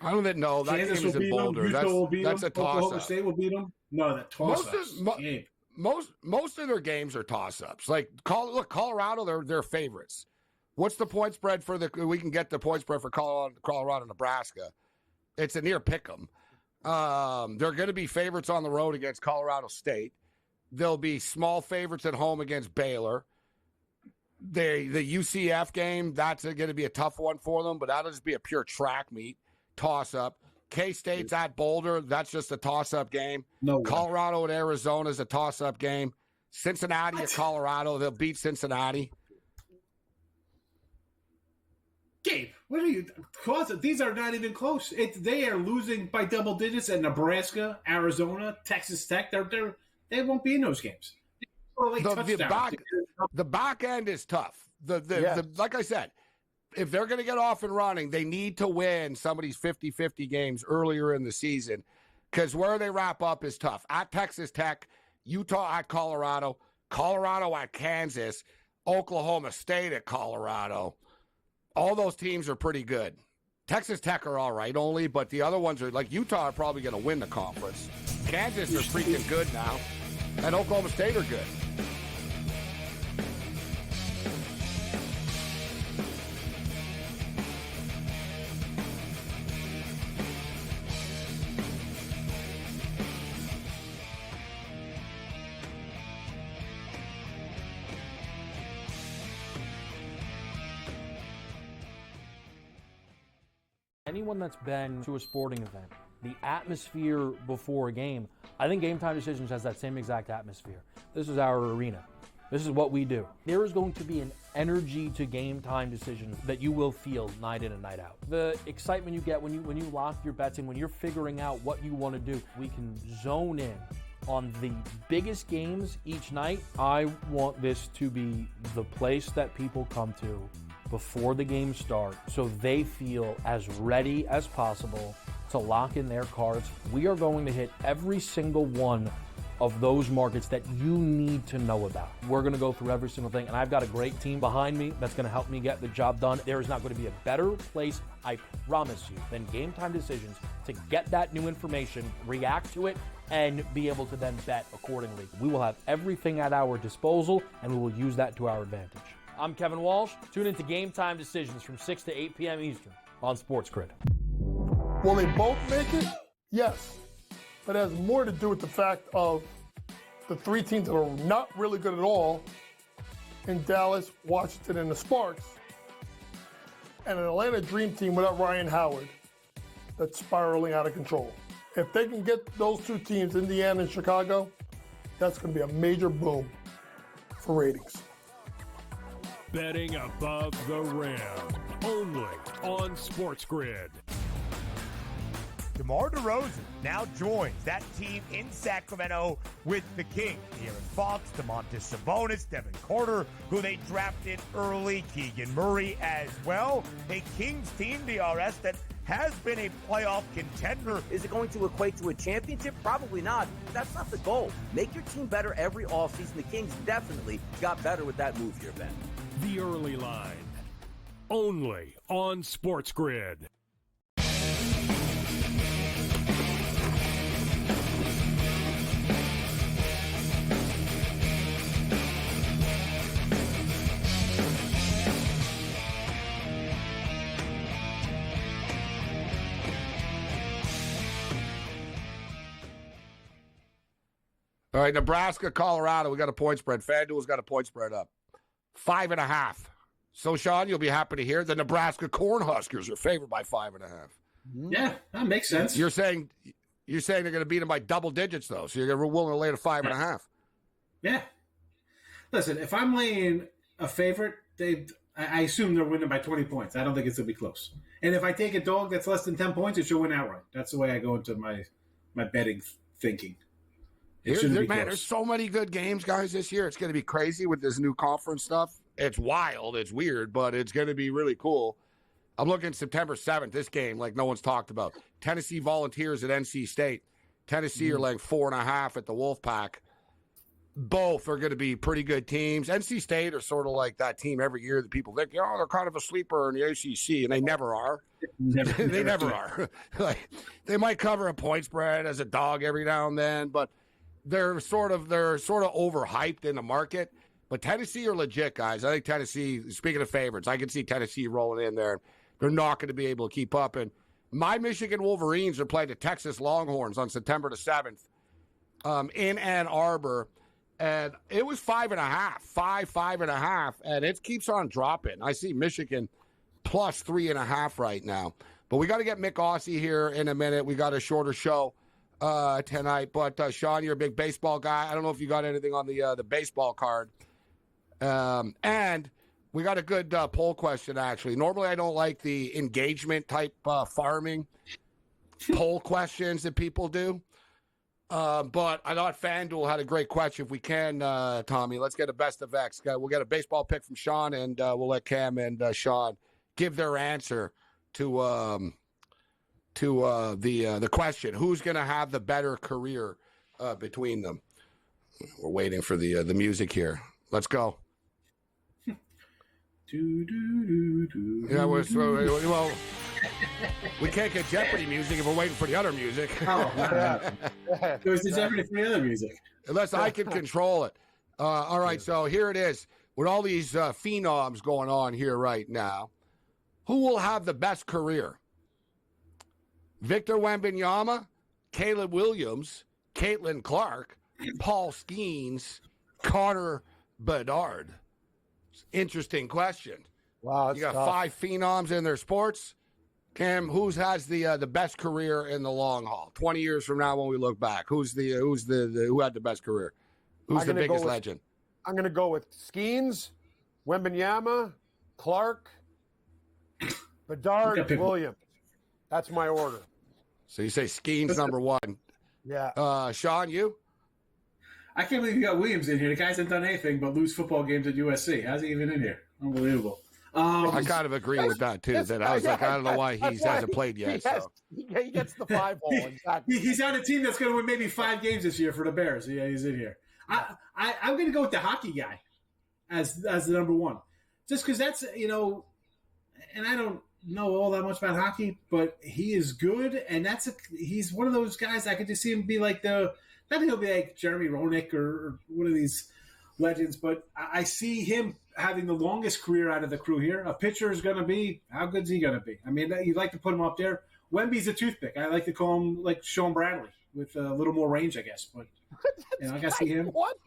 I don't know. That Kansas game is in Boulder. That's a toss-up. Oklahoma State will beat them. No, that toss-ups. Most of their games are toss-ups. Like, Colorado, they're favorites. What's the point spread for we can get the point spread for Colorado, Nebraska. It's a near pick 'em. They're going to be favorites on the road against Colorado State. They'll be small favorites at home against Baylor. The UCF game, that's going to be a tough one for them, but that'll just be a pure track meet, toss-up. K-State's at Boulder. That's just a toss-up game. No way. Colorado at Arizona is a toss-up game. Cincinnati at Colorado, they'll beat Cincinnati. Gabe, what are you? These are not even close. They are losing by double digits at Nebraska, Arizona, Texas Tech. They won't be in those games. The back end is tough. Like I said, if they're going to get off and running, they need to win some of these 50-50 games earlier in the season, because where they wrap up is tough. At Texas Tech, Utah at Colorado, Colorado at Kansas, Oklahoma State at Colorado. All those teams are pretty good. Texas Tech are all right only, but the other ones are like Utah are probably going to win the conference. Kansas are freaking good now, and Oklahoma State are good. Anyone that's been to a sporting event, the atmosphere before a game, I think Game Time Decisions has that same exact atmosphere. This is our arena. This is what we do. There is going to be an energy to Game Time Decisions that you will feel night in and night out. The excitement you get when you lock your bets in, when you're figuring out what you want to do, we can zone in on the biggest games each night. I want this to be the place that people come to before the games start, so they feel as ready as possible to lock in their cards. We are going to hit every single one of those markets that you need to know about. We're going to go through every single thing, and I've got a great team behind me that's going to help me get the job done. There is not going to be a better place, I promise you, than Game Time Decisions to get that new information, react to it, and be able to then bet accordingly. We will have everything at our disposal, and we will use that to our advantage. I'm Kevin Walsh. Tune into Game Time Decisions from 6 to 8 p.m. Eastern on SportsGrid. Will they both make it? Yes. But it has more to do with the fact of the 3 teams that are not really good at all in Dallas, Washington, and the Sparks, and an Atlanta Dream Team without Ryan Howard. that's spiraling out of control. If they can get those two teams, Indiana and Chicago, that's going to be a major boom for ratings. Betting above the rim. Only on SportsGrid. DeMar DeRozan now joins that team in Sacramento with the Kings. De'Aaron Fox, Domantas Sabonis, Devin Carter, who they drafted early, Keegan Murray as well. A Kings team, DRS, that has been a playoff contender. Is it going to equate to a championship? Probably not. That's not the goal. Make your team better every offseason. The Kings definitely got better with that move here, Ben. The early line. Only on SportsGrid. All right, Nebraska, Colorado. We got a point spread. FanDuel's got a point spread up. 5.5. So, Sean, you'll be happy to hear the Nebraska Cornhuskers are favored by 5.5. Yeah, that makes sense. You're saying they're going to beat them by double digits, though. So you're willing to lay to 5.5. Yeah. Listen, if I'm laying a favorite, I assume they're winning by 20 points. I don't think it's going to be close. And if I take a dog that's less than 10 points, it should win outright. That's the way I go into my betting thinking. There's so many good games, guys, this year. It's going to be crazy with this new conference stuff. It's wild. It's weird, but it's going to be really cool. I'm looking September 7th, this game, like no one's talked about. Tennessee Volunteers at NC State. Tennessee are like 4.5 at the Wolfpack. Both are going to be pretty good teams. NC State are sort of like that team every year that people think, they're kind of a sleeper in the ACC, and they never are. They never are. Like, they might cover a point spread as a dog every now and then, but they're sort of overhyped in the market. But Tennessee are legit, guys. I think Tennessee, speaking of favorites, I can see Tennessee rolling in there. They're not going to be able to keep up. And my Michigan Wolverines are playing the Texas Longhorns on September the 7th in Ann Arbor. And it was 5.5, 5.5, and it keeps on dropping. I see Michigan plus 3.5 right now. But we got to get Mick Aussie here in a minute. We got a shorter show tonight. But, Sean, you're a big baseball guy. I don't know if you got anything on the baseball card. And we got a good poll question, actually. Normally, I don't like the engagement-type farming poll questions that people do. But I thought FanDuel had a great question. If we can, Tommy, let's get a best of X. We'll get a baseball pick from Sean, and we'll let Cam and Sean give their answer to the question. Who's going to have the better career between them? We're waiting for the music here. Let's go. Yeah, well, we can't get Jeopardy music if we're waiting for the other music. It was the Jeopardy for the other music. Unless I can control it. All right, so here it is. With all these phenoms going on here right now, who will have the best career? Victor Wembanyama, Caleb Williams, Caitlin Clark, Paul Skeens, Connor Bedard. Interesting question. Wow, you got tough. 5 phenoms in their sports. Cam, who has the best career in the long haul? 20 years from now, when we look back, who had the best career? Who's the biggest legend? I'm going to go with Skeens, Wembanyama, Clark, Bedard, Williams. That's my order. So you say Skeens number 1. Yeah. Sean, you? I can't believe you got Williams in here. The guy hasn't done anything but lose football games at USC. How's he even in here? Unbelievable. I kind of agree with that, too. That I was like, I don't know why he hasn't played yet. He gets the 5 hole. Exactly. He's on a team that's going to win maybe 5 games this year for the Bears. Yeah, he's in here. I'm going to go with the hockey guy as the number 1. Just because that's, and I don't know all that much about hockey, but he is good. And he's one of those guys I could just see him be like not that he'll be like Jeremy Roenick or one of these legends, but I see him having the longest career out of the crew here. A pitcher is going to be, how good is he going to be? I mean, you'd like to put him up there. Wemby's a toothpick. I like to call him like Sean Bradley with a little more range, I guess. But I got to see him. What?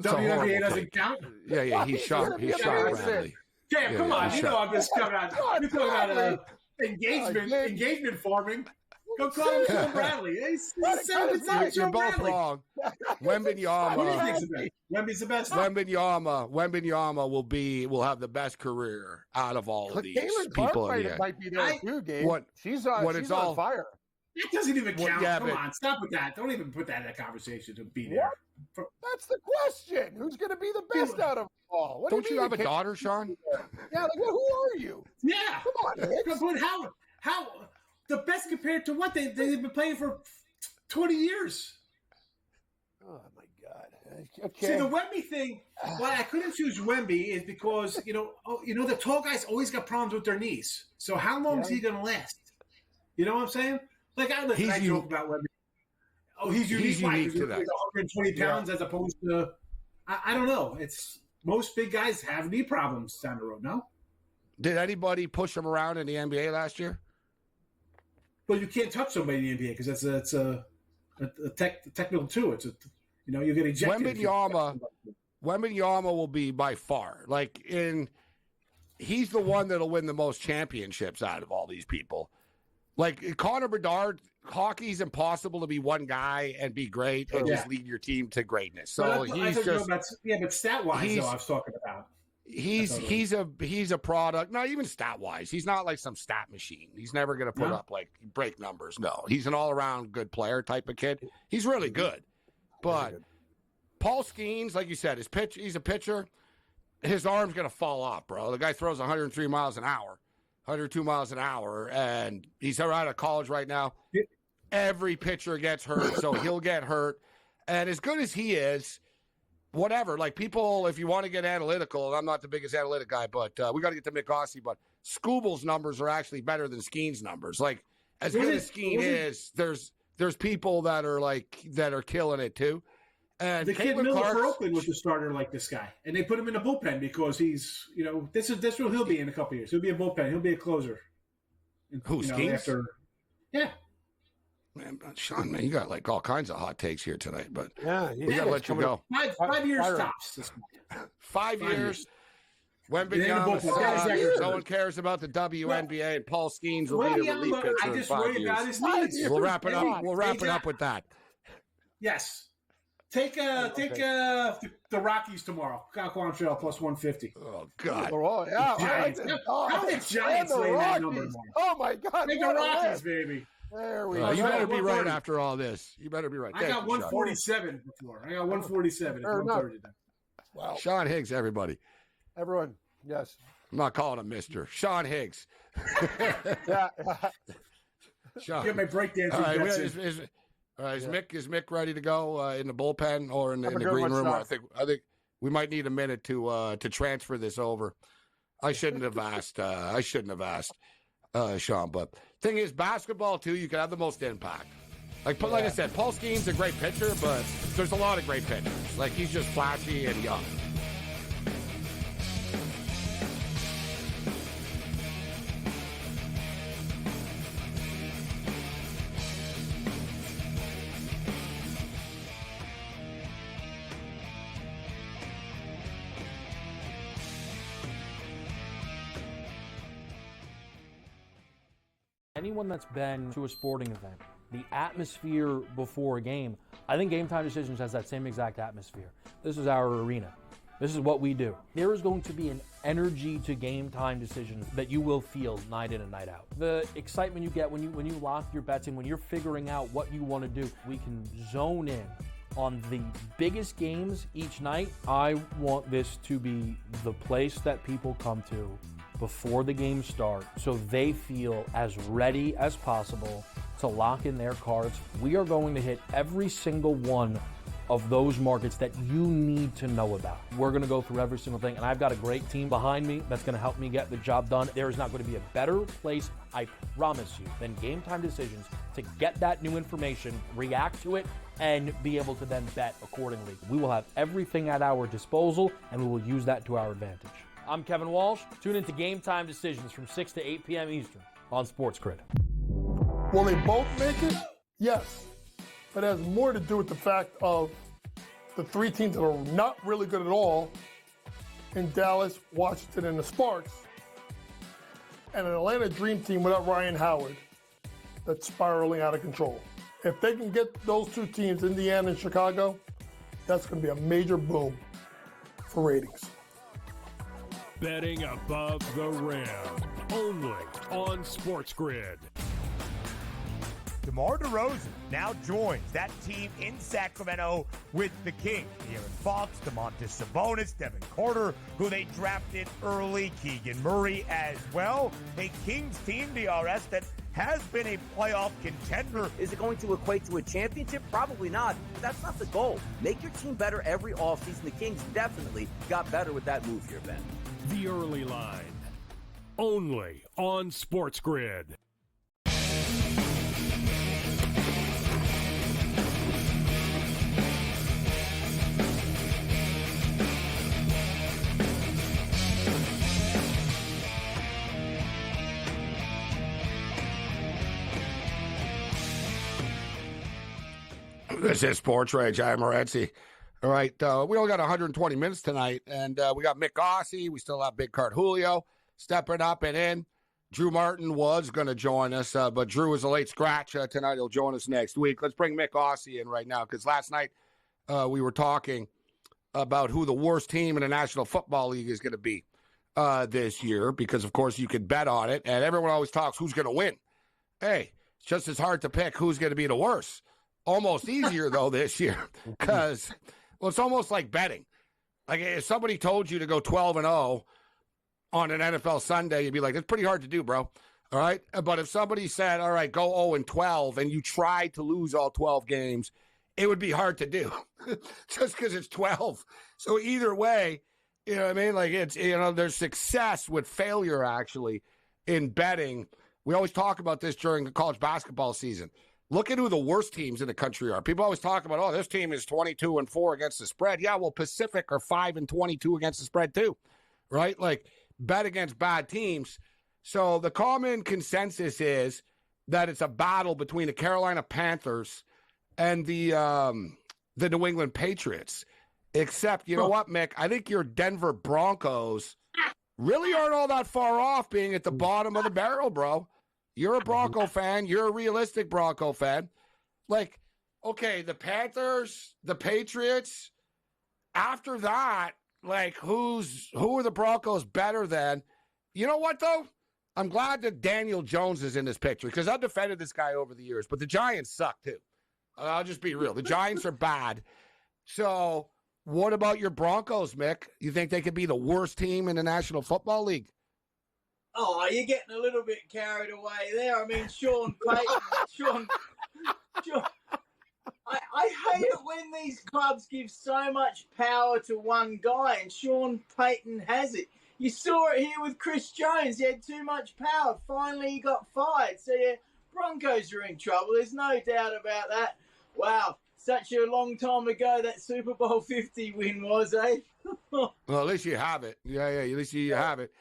WNBA doesn't count? Yeah, he's Sean Bradley. Cam, come on. I'm just coming out. You're talking about engagement farming. Go call him Sean Bradley. You're both wrong. Wembanyama. Wemby's the best. Wembanyama will have the best career out of all of these people. Might be there too, Gabe. She's on fire. That doesn't even count. Come on, stop with that. Don't even put that in a conversation to be there. That's the question. Who's going to be the best out of all? Don't you have a daughter, Sean? Yeah, like, who are you? Yeah. Come on, Hicks. But how the best compared to what they've been playing for 20 years? Oh my God. Okay. See, the Wemby thing, why I couldn't choose Wemby is because, the tall guys always got problems with their knees. So how long is he going to last? You know what I'm saying? Like, I joke about Wemby. Oh, he's unique. He's unique to that. 120 pounds as opposed to, I don't know. It's most big guys have knee problems down the road, no? Did anybody push him around in the NBA last year? Well, you can't touch somebody in the NBA because it's a technical too. You get ejected. Wembanyama will be by far he's the one that'll win the most championships out of all these people. Like Connor Bedard, hockey's impossible to be one guy and be great and just lead your team to greatness. So but stat wise, though, I was talking about. He's a product. Not even stat wise. He's not like some stat machine. He's never going to put up break numbers. No, he's an all around good player type of kid. He's really good, but Paul Skeens, like you said, he's a pitcher. His arm's going to fall off, bro. The guy throws 103 miles an hour, 102 miles an hour, and he's out of college right now. Every pitcher gets hurt, so he'll get hurt. And as good as he is, whatever, like people, if you want to get analytical, and I'm not the biggest analytic guy, but we got to get to Mick Gossi, but Scooble's numbers are actually better than Skeen's numbers. Like, as good as Skeen is, there's people that are killing it too. And the kid Miller for Oakland was a starter like this guy, and they put him in the bullpen because he's, this is what he'll be in a couple years. He'll be a bullpen. He'll be a closer. Who, Skeens? Yeah. Man, Sean, you got like all kinds of hot takes here tonight, but we got to let you go. 5 years tops. 5 years. Wembanyama, no one cares about the WNBA, and Paul Skeens will be a relief pitcher. I just worry about his needs. We'll wrap it up. We'll wrap it up with that. Yes. Take the Rockies tomorrow. Kyle Quantrill plus 150. Oh God! Oh yeah! How did Giants lay that number? Oh my God! Take the Rockies, baby. There we go. You better be right after all this. You better be right. I got 147 before. I got 147. It's 130 then. Wow. Sean Higgs, everybody. Everyone, yes. I'm not calling him Mr. Sean Higgs. Yeah. Sean. Get my breakdancing. All right, is Mick ready to go in the bullpen or in the green room? I think we might need a minute to transfer this over. I shouldn't have asked. Sean. But thing is, basketball too, you can have the most impact. Like I said, Paul Skeens a great pitcher, but there's a lot of great pitchers. Like he's just flashy and young. Anyone that's been to a sporting event, the atmosphere before a game, I think Game Time Decisions has that same exact atmosphere. This is our arena. This is what we do. There is going to be an energy to Game Time Decisions that you will feel night in and night out. The excitement you get when you lock your bets in, when you're figuring out what you want to do, we can zone in on the biggest games each night. I want this to be the place that people come to before the games start so they feel as ready as possible to lock in their cards. We are going to hit every single one of those markets that you need to know about. We're going to go through every single thing, and I've got a great team behind me that's going to help me get the job done. There is not going to be a better place, I promise you, than Game Time Decisions to get that new information, react to it, and be able to then bet accordingly. We will have everything at our disposal, and we will use that to our advantage. I'm Kevin Walsh. Tune into Game Time Decisions from 6 to 8 p.m. Eastern on SportsGrid. Will they both make it? Yes. But it has more to do with the fact of the three teams that are not really good at all in Dallas, Washington, and the Sparks and an Atlanta Dream Team without Ryan Howard that's spiraling out of control. If they can get those two teams, Indiana and Chicago, that's going to be a major boom for ratings. Betting above the rim, only on SportsGrid. DeMar DeRozan now joins that team in Sacramento with the Kings. De'Aaron Fox, Domantas Sabonis, Devin Carter, who they drafted early, Keegan Murray as well. A Kings team, DRS, that has been a playoff contender. Is it going to equate to a championship? Probably not, but that's not the goal. Make your team better every offseason. The Kings definitely got better with that move here, Ben. The early line, only on SportsGrid. This is SportsRage. I'm Morency. All right, we only got 120 minutes tonight, and we got Mick Ossie. We still have Big Cart Julio stepping up and in. Drew Martin was going to join us, but Drew is a late scratch tonight. He'll join us next week. Let's bring Mick Ossie in right now, because last night we were talking about who the worst team in the National Football League is going to be this year, because, of course, you could bet on it, and everyone always talks who's going to win. Hey, it's just as hard to pick who's going to be the worst. Almost easier, though, this year, because, well, it's almost like betting. Like, if somebody told you to go 12-0 on an NFL Sunday, you'd be like, it's pretty hard to do, bro. All right? But if somebody said, all right, go 0-12, and you tried to lose all 12 games, it would be hard to do just because it's 12. So either way, you know what I mean? Like, it's, you know, there's success with failure, actually, in betting. We always talk about this during the college basketball season. Look at who the worst teams in the country are. People always talk about, oh, this team is 22-4 against the spread. Yeah, well, Pacific are 5-22 against the spread too, right? Like, bet against bad teams. So the common consensus is that it's a battle between the Carolina Panthers and the New England Patriots. Except, you know what, Mick? I think your Denver Broncos really aren't all that far off being at the bottom of the barrel, bro. You're a Bronco fan. You're a realistic Bronco fan. Like, okay, the Panthers, the Patriots, after that, like, who are the Broncos better than? You know what, though? I'm glad that Daniel Jones is in this picture, because I've defended this guy over the years, but the Giants suck, too. I'll just be real. The Giants are bad. So what about your Broncos, Mick? You think they could be the worst team in the National Football League? Oh, you're getting a little bit carried away there. I mean, Sean Payton, I hate it when these clubs give so much power to one guy, and Sean Payton has it. You saw it here with Chris Jones. He had too much power. Finally, he got fired. So, yeah, Broncos are in trouble. There's no doubt about that. Wow, such a long time ago that Super Bowl 50 win was, eh? Well, at least you have it. Yeah, at least you have it.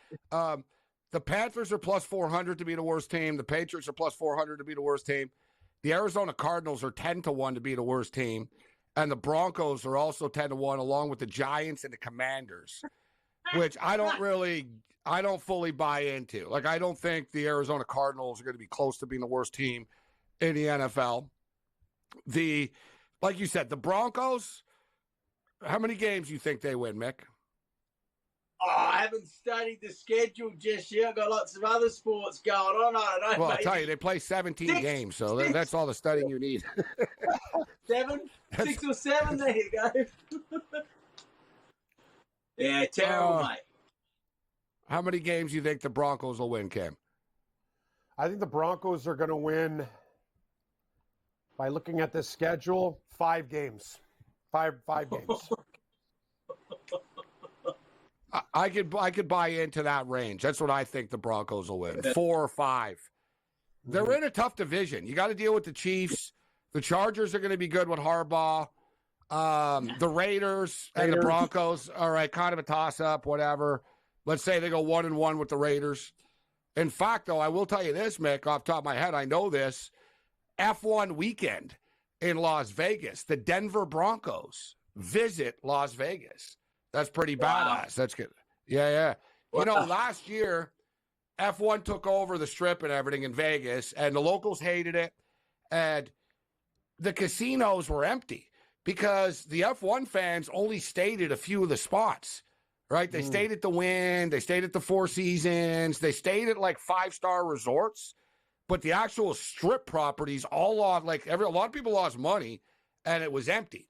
The Panthers are plus 400 to be the worst team. The Patriots are plus 400 to be the worst team. The Arizona Cardinals are 10-1 to be the worst team. And the Broncos are also 10-1, along with the Giants and the Commanders, which I don't fully buy into. Like, I don't think the Arizona Cardinals are going to be close to being the worst team in the NFL. Like you said, the Broncos, how many games do you think they win, Mick? Oh, I haven't studied the schedule just yet. I've got lots of other sports going on. I don't know. Well, I'll tell you, they play 17 games, so that's all the studying you need. 6 or 7, there you go. Yeah, terrible, mate. How many games do you think the Broncos will win, Cam? I think the Broncos are going to win, by looking at this schedule, 5 games. Five games. I could buy into that range. That's what I think the Broncos will win. 4 or 5. They're in a tough division. You got to deal with the Chiefs. The Chargers are going to be good with Harbaugh. The Raiders and the Broncos, all right, kind of a toss-up, whatever. Let's say they go 1-1 with the Raiders. In fact, though, I will tell you this, Mick, off the top of my head, I know this. F1 weekend in Las Vegas, the Denver Broncos visit Las Vegas. That's pretty badass. That's good. Yeah. You know, last year, F1 took over the strip and everything in Vegas, and the locals hated it, and the casinos were empty because the F1 fans only stayed at a few of the spots, right? They stayed at the Wynn, they stayed at the Four Seasons, they stayed at like 5-star resorts, but the actual strip properties all lost, a lot of people lost money, and it was empty.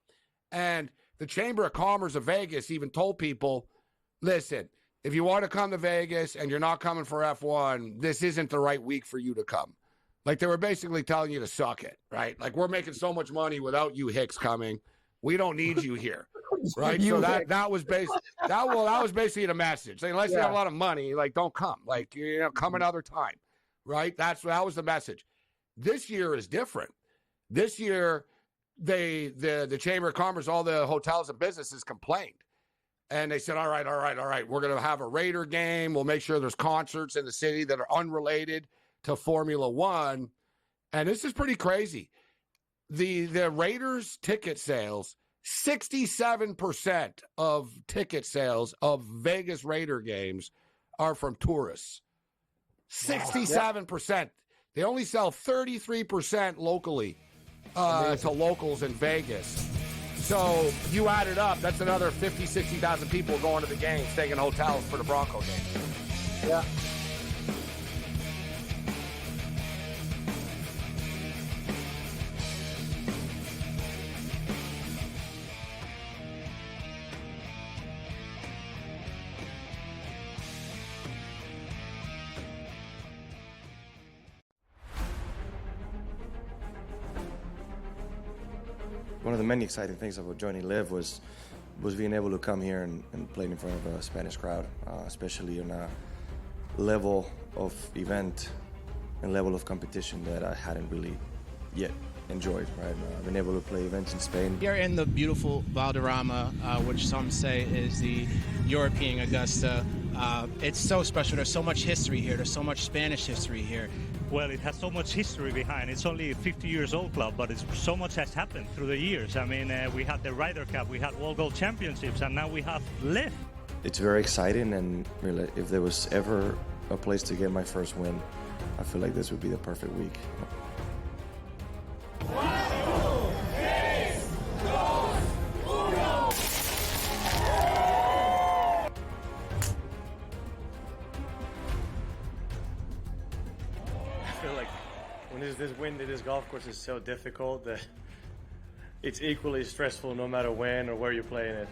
And the Chamber of Commerce of Vegas even told people, listen, if you want to come to Vegas and you're not coming for F1, this isn't the right week for you to come. Like, they were basically telling you to suck it, right? Like, we're making so much money without you hicks coming. We don't need you here, right? So that was basically the message. Like, unless you have a lot of money, like, don't come. Like, come another time, right? That was the message. This year is different. This year, the Chamber of Commerce, all the hotels and businesses complained. And they said, all right, we're going to have a Raider game. We'll make sure there's concerts in the city that are unrelated to Formula One. And this is pretty crazy. The Raiders ticket sales, 67% of ticket sales of Vegas Raider games are from tourists. 67%. They only sell 33% locally to locals in Vegas. So you add it up, that's another 50, 60,000 people going to the game, staying in hotels for the Bronco game. Yeah. One of the many exciting things about joining Live was being able to come here and play in front of a Spanish crowd, especially on a level of event and level of competition that I hadn't really yet enjoyed, right? I've been able to play events in Spain. Here in the beautiful Valderrama, which some say is the European Augusta, it's so special. There's so much history here. There's so much Spanish history here. Well, it has so much history behind. It's only a 50-years-old club, but so much has happened through the years. I mean, we had the Ryder Cup, we had World Gold Championships, and now we have Live. It's very exciting, and really, if there was ever a place to get my first win, I feel like this would be the perfect week. This wind at this golf course is so difficult that it's equally stressful no matter when or where you're playing it.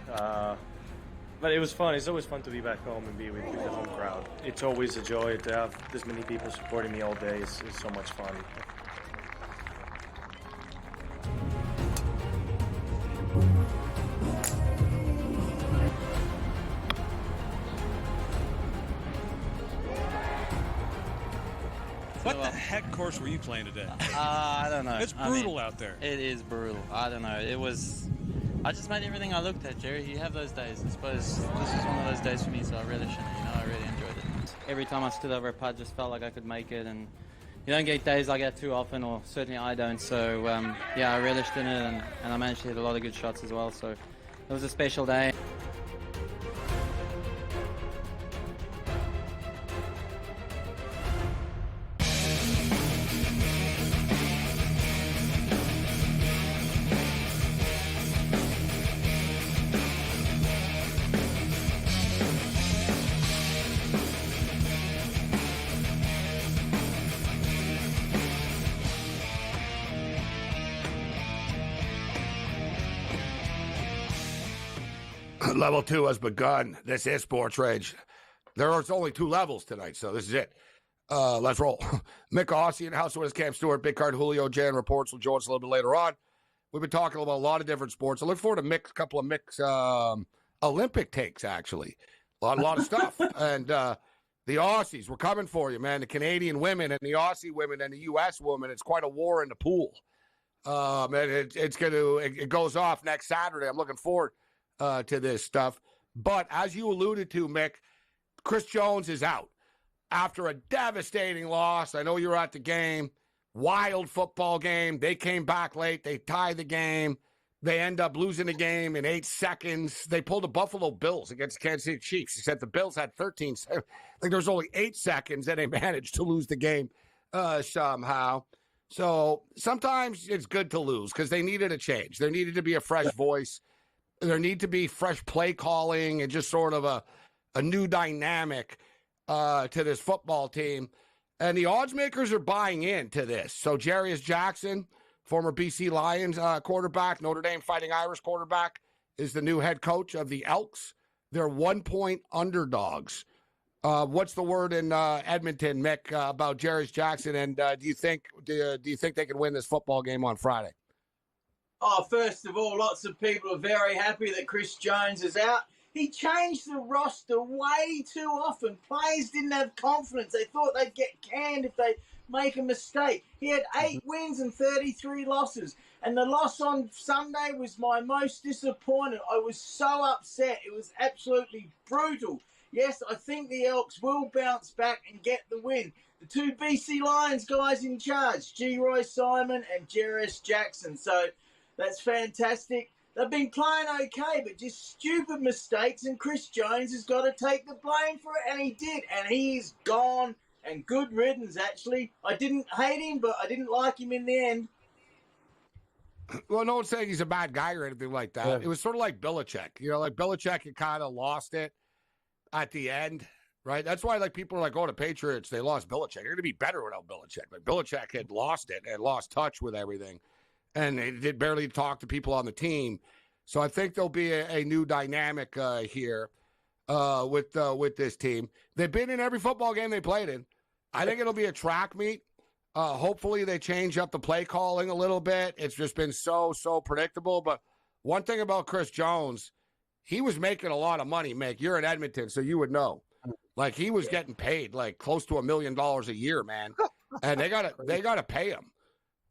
But it was fun. It's always fun to be back home and be with the home crowd. It's always a joy to have this many people supporting me all day. It's so much fun. What the heck course were you playing today? I don't know. It's brutal out there. It is brutal. I don't know. I just made everything I looked at, Jerry. You have those days. I suppose this was one of those days for me, so I really shouldn't. I really enjoyed it. Every time I stood over a putt, just felt like I could make it, and you don't get days like that too often, or certainly I don't. So, I relished in it, and I managed to hit a lot of good shots as well. So it was a special day. Level 2 has begun. This is SportsRage. There are only 2 levels tonight, so this is it. Let's roll. Mick Aussie in house with us, Cam Stewart, Big Card, Julio, Jan Reports will join us a little bit later on. We've been talking about a lot of different sports. I look forward to a couple of Mick's Olympic takes, actually. A lot of stuff. And the Aussies, we're coming for you, man. The Canadian women and the Aussie women and the U.S. women, it's quite a war in the pool. And it goes off next Saturday. I'm looking forward to this stuff. But as you alluded to, Mick, Chris Jones is out after a devastating loss. I know you were at the game. Wild football game. They came back late. They tied the game. They end up losing the game in 8 seconds. They pulled the Buffalo Bills against Kansas City Chiefs. He said the Bills had 13 seconds. Like there was only 8 seconds, and they managed to lose the game somehow. So sometimes it's good to lose because they needed a change. There needed to be a fresh voice. There need to be fresh play calling and just sort of a new dynamic to this football team. And the odds makers are buying into this. So Jarius Jackson, former BC Lions quarterback, Notre Dame Fighting Irish quarterback, is the new head coach of the Elks. They're 1-point underdogs. What's the word in Edmonton, Mick, about Jarius Jackson? And do you think they can win this football game on Friday? Oh, first of all, lots of people are very happy that Chris Jones is out. He changed the roster way too often. Players didn't have confidence. They thought they'd get canned if they make a mistake. He had 8 wins and 33 losses. And the loss on Sunday was my most disappointed. I was so upset. It was absolutely brutal. Yes, I think the Elks will bounce back and get the win. The 2 BC Lions guys in charge, G. Roy Simon and Jarius Jackson. So that's fantastic. They've been playing okay, but just stupid mistakes, and Chris Jones has got to take the blame for it, and he did, and he's gone, and good riddance, actually. I didn't hate him, but I didn't like him in the end. Well, no one's saying he's a bad guy or anything like that. Yeah. It was sort of like Belichick. You know, like Belichick had kind of lost it at the end, right? That's why like people are like, oh, the Patriots, they lost Belichick. They're going to be better without Belichick. But Belichick had lost it and lost touch with everything. And they did barely talk to people on the team. So I think there'll be a new dynamic here with this team. They've been in every football game they played in. I think it'll be a track meet. Hopefully they change up the play calling a little bit. It's just been so predictable. But one thing about Chris Jones, he was making a lot of money, Mick. You're in Edmonton, so you would know. Like he was getting paid like close to $1 million a year, man. And they gotta pay him.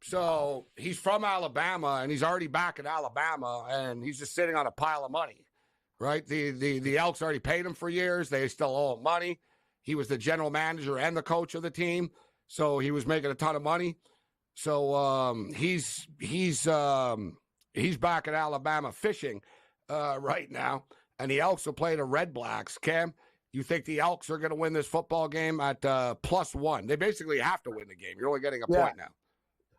So he's from Alabama, and he's already back in Alabama, and he's just sitting on a pile of money, right? The Elks already paid him for years. They still owe him money. He was the general manager and the coach of the team, so he was making a ton of money. So he's back in Alabama fishing right now, and the Elks will play the Red Blacks. Cam, you think the Elks are going to win this football game at +1? They basically have to win the game. You're only getting a point now.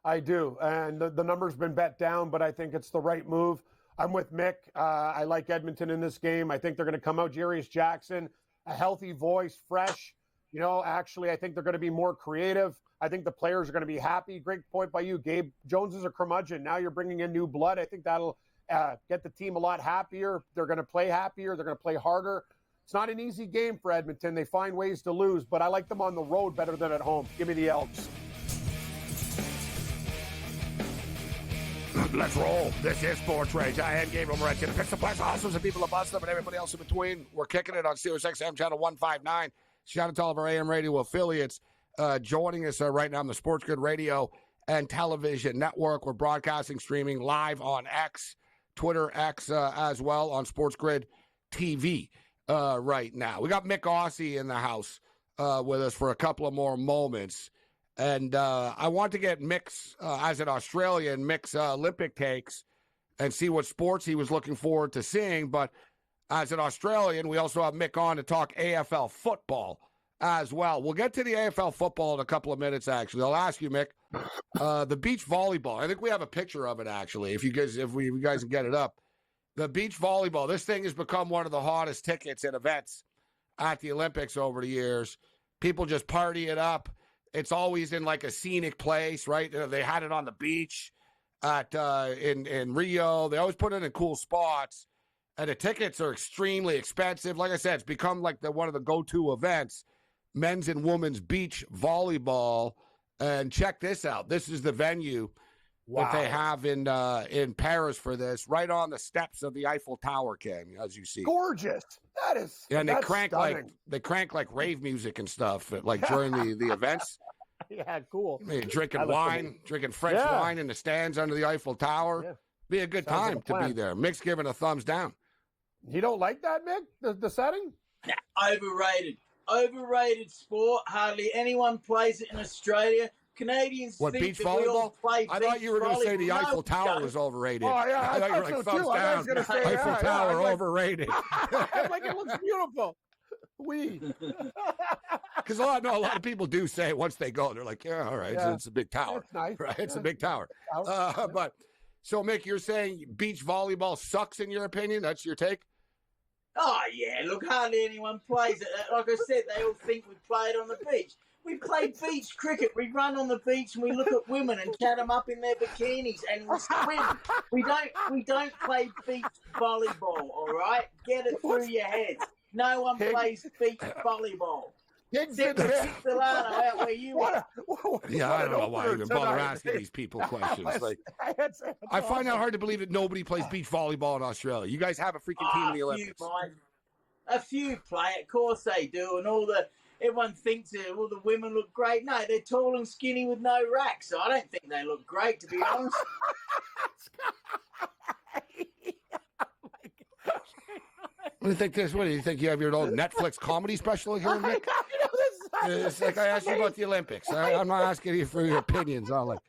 I do, and the number's been bet down, but I think it's the right move. I'm with Mick. I like Edmonton in this game. I think they're going to come out. Jarius Jackson, a healthy voice, fresh. You know, actually, I think they're going to be more creative. I think the players are going to be happy. Great point by you, Gabe. Jones is a curmudgeon. Now you're bringing in new blood. I think that'll get the team a lot happier. They're going to play happier. They're going to play harder. It's not an easy game for Edmonton. They find ways to lose, but I like them on the road better than at home. Give me the Elks. Let's roll. This is Sports Rage. I am Gabriel Morency. The Pixel Plus Hustlers and people above them and everybody else in between. We're kicking it on Sirius XM channel 159. Shout out to all of our AM radio affiliates joining us right now on the SportsGrid radio and television network. We're broadcasting, streaming live on X, Twitter X as well on SportsGrid TV right now. We got Mick Aussie in the house with us for a couple of more moments. And I want to get Mick's, as an Australian, Mick's Olympic takes and see what sports he was looking forward to seeing. But as an Australian, we also have Mick on to talk AFL football as well. We'll get to the AFL football in a couple of minutes, actually. I'll ask you, Mick, the beach volleyball. I think we have a picture of it, actually, if you guys can get it up. The beach volleyball, this thing has become one of the hottest tickets and events at the Olympics over the years. People just party it up. It's always in like a scenic place, right? They had it on the beach at in Rio. They always put it in cool spots, and the tickets are extremely expensive. Like I said, it's become like one of the go-to events, men's and women's beach volleyball. And check this out. This is the venue that they have in Paris for this, right on the steps of the Eiffel Tower, Cam, as you see. Gorgeous. That is. Yeah, and that's they crank like rave music and stuff like during the events. Yeah, cool. I mean, drinking wine, drinking French wine in the stands under the Eiffel Tower. Yeah. Be a good time to be there. Mick's giving a thumbs down. You don't like that, Mick? The setting? Overrated sport. Hardly anyone plays it in Australia. Canadians What, think beach that we all volleyball? play I thought beach you were going to say the volleyball. Eiffel No, Tower don't. was overrated. Oh, yeah, I thought you were like, so thumbs too. I down. was gonna say Eiffel that. Tower I was like- overrated. I'm like, it looks beautiful. Because a lot of people do say it once they go, they're like, yeah, all right, Yeah. it's a big tower. It's nice. Right? It's a Yeah. big tower. But so, Mick, you're saying beach volleyball sucks in your opinion? That's your take? Oh, yeah, look, hardly anyone plays it. Like I said, they all think we play it on the beach. We play beach cricket. We run on the beach and we look at women and chat them up in their bikinis and we swim. We don't play beach volleyball, all right? Get it through your heads. No one plays beach volleybable. Except for Dick Delano out where you are. Yeah, I don't know why I even bother asking these people questions. Like, I find it hard to believe that nobody plays beach volleyball in Australia. You guys have a freaking team in the Olympics. A few play it, of course they do, and everyone thinks that all the women look great. No, they're tall and skinny with no rack, so I don't think they look great, to be honest. What do you think this? What do you think? You have your own Netflix comedy special here, Nick? It's like I asked you about the Olympics. I'm not asking you for your opinions on like.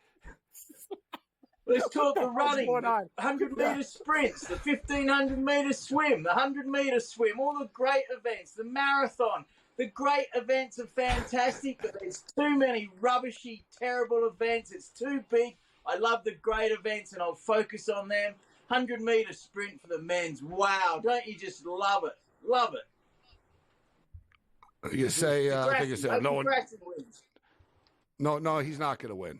Let's talk the running, the 100-meter sprints, the 1,500-meter swim, the 100-meter swim, all the great events, the marathon. The great events are fantastic, but there's too many rubbishy, terrible events. It's too big. I love the great events, and I'll focus on them. 100-meter sprint for the men's. Wow, don't you just love it? Love it. You say, I think you said no one. Wins. No, he's not going to win.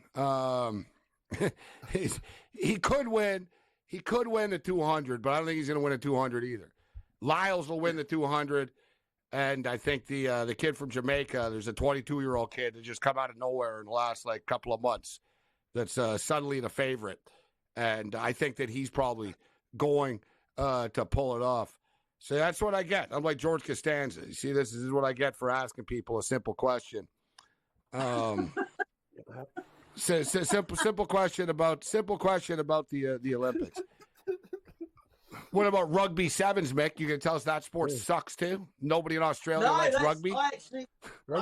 He could win. He could win the 200, but I don't think he's going to win the 200 either. Lyles will win the 200, and I think the kid from Jamaica, there's a 22-year-old kid that just come out of nowhere in the last couple of months that's suddenly the favorite, and I think that he's probably going to pull it off. So that's what I get. I'm like George Costanza. You see, this is what I get for asking people a simple question. Simple question about the Olympics. What about rugby sevens, Mick? You can tell us that sport sucks too. Nobody in Australia likes rugby. I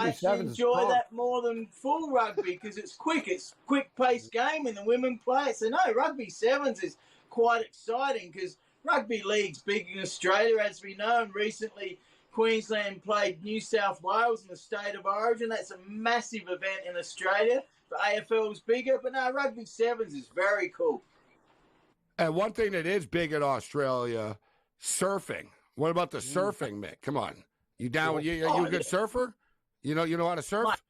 actually enjoy that more than full rugby because it's quick. It's quick-paced game, and the women play it. So no, rugby sevens is quite exciting because rugby league's big in Australia, as we know, and recently Queensland played New South Wales in the state of origin. That's a massive event in Australia. The AFL's bigger, but no, rugby sevens is very cool. And one thing that is big in Australia, surfing. What about the surfing, Mick? Come on. You down? You a good surfer? You know how to surf?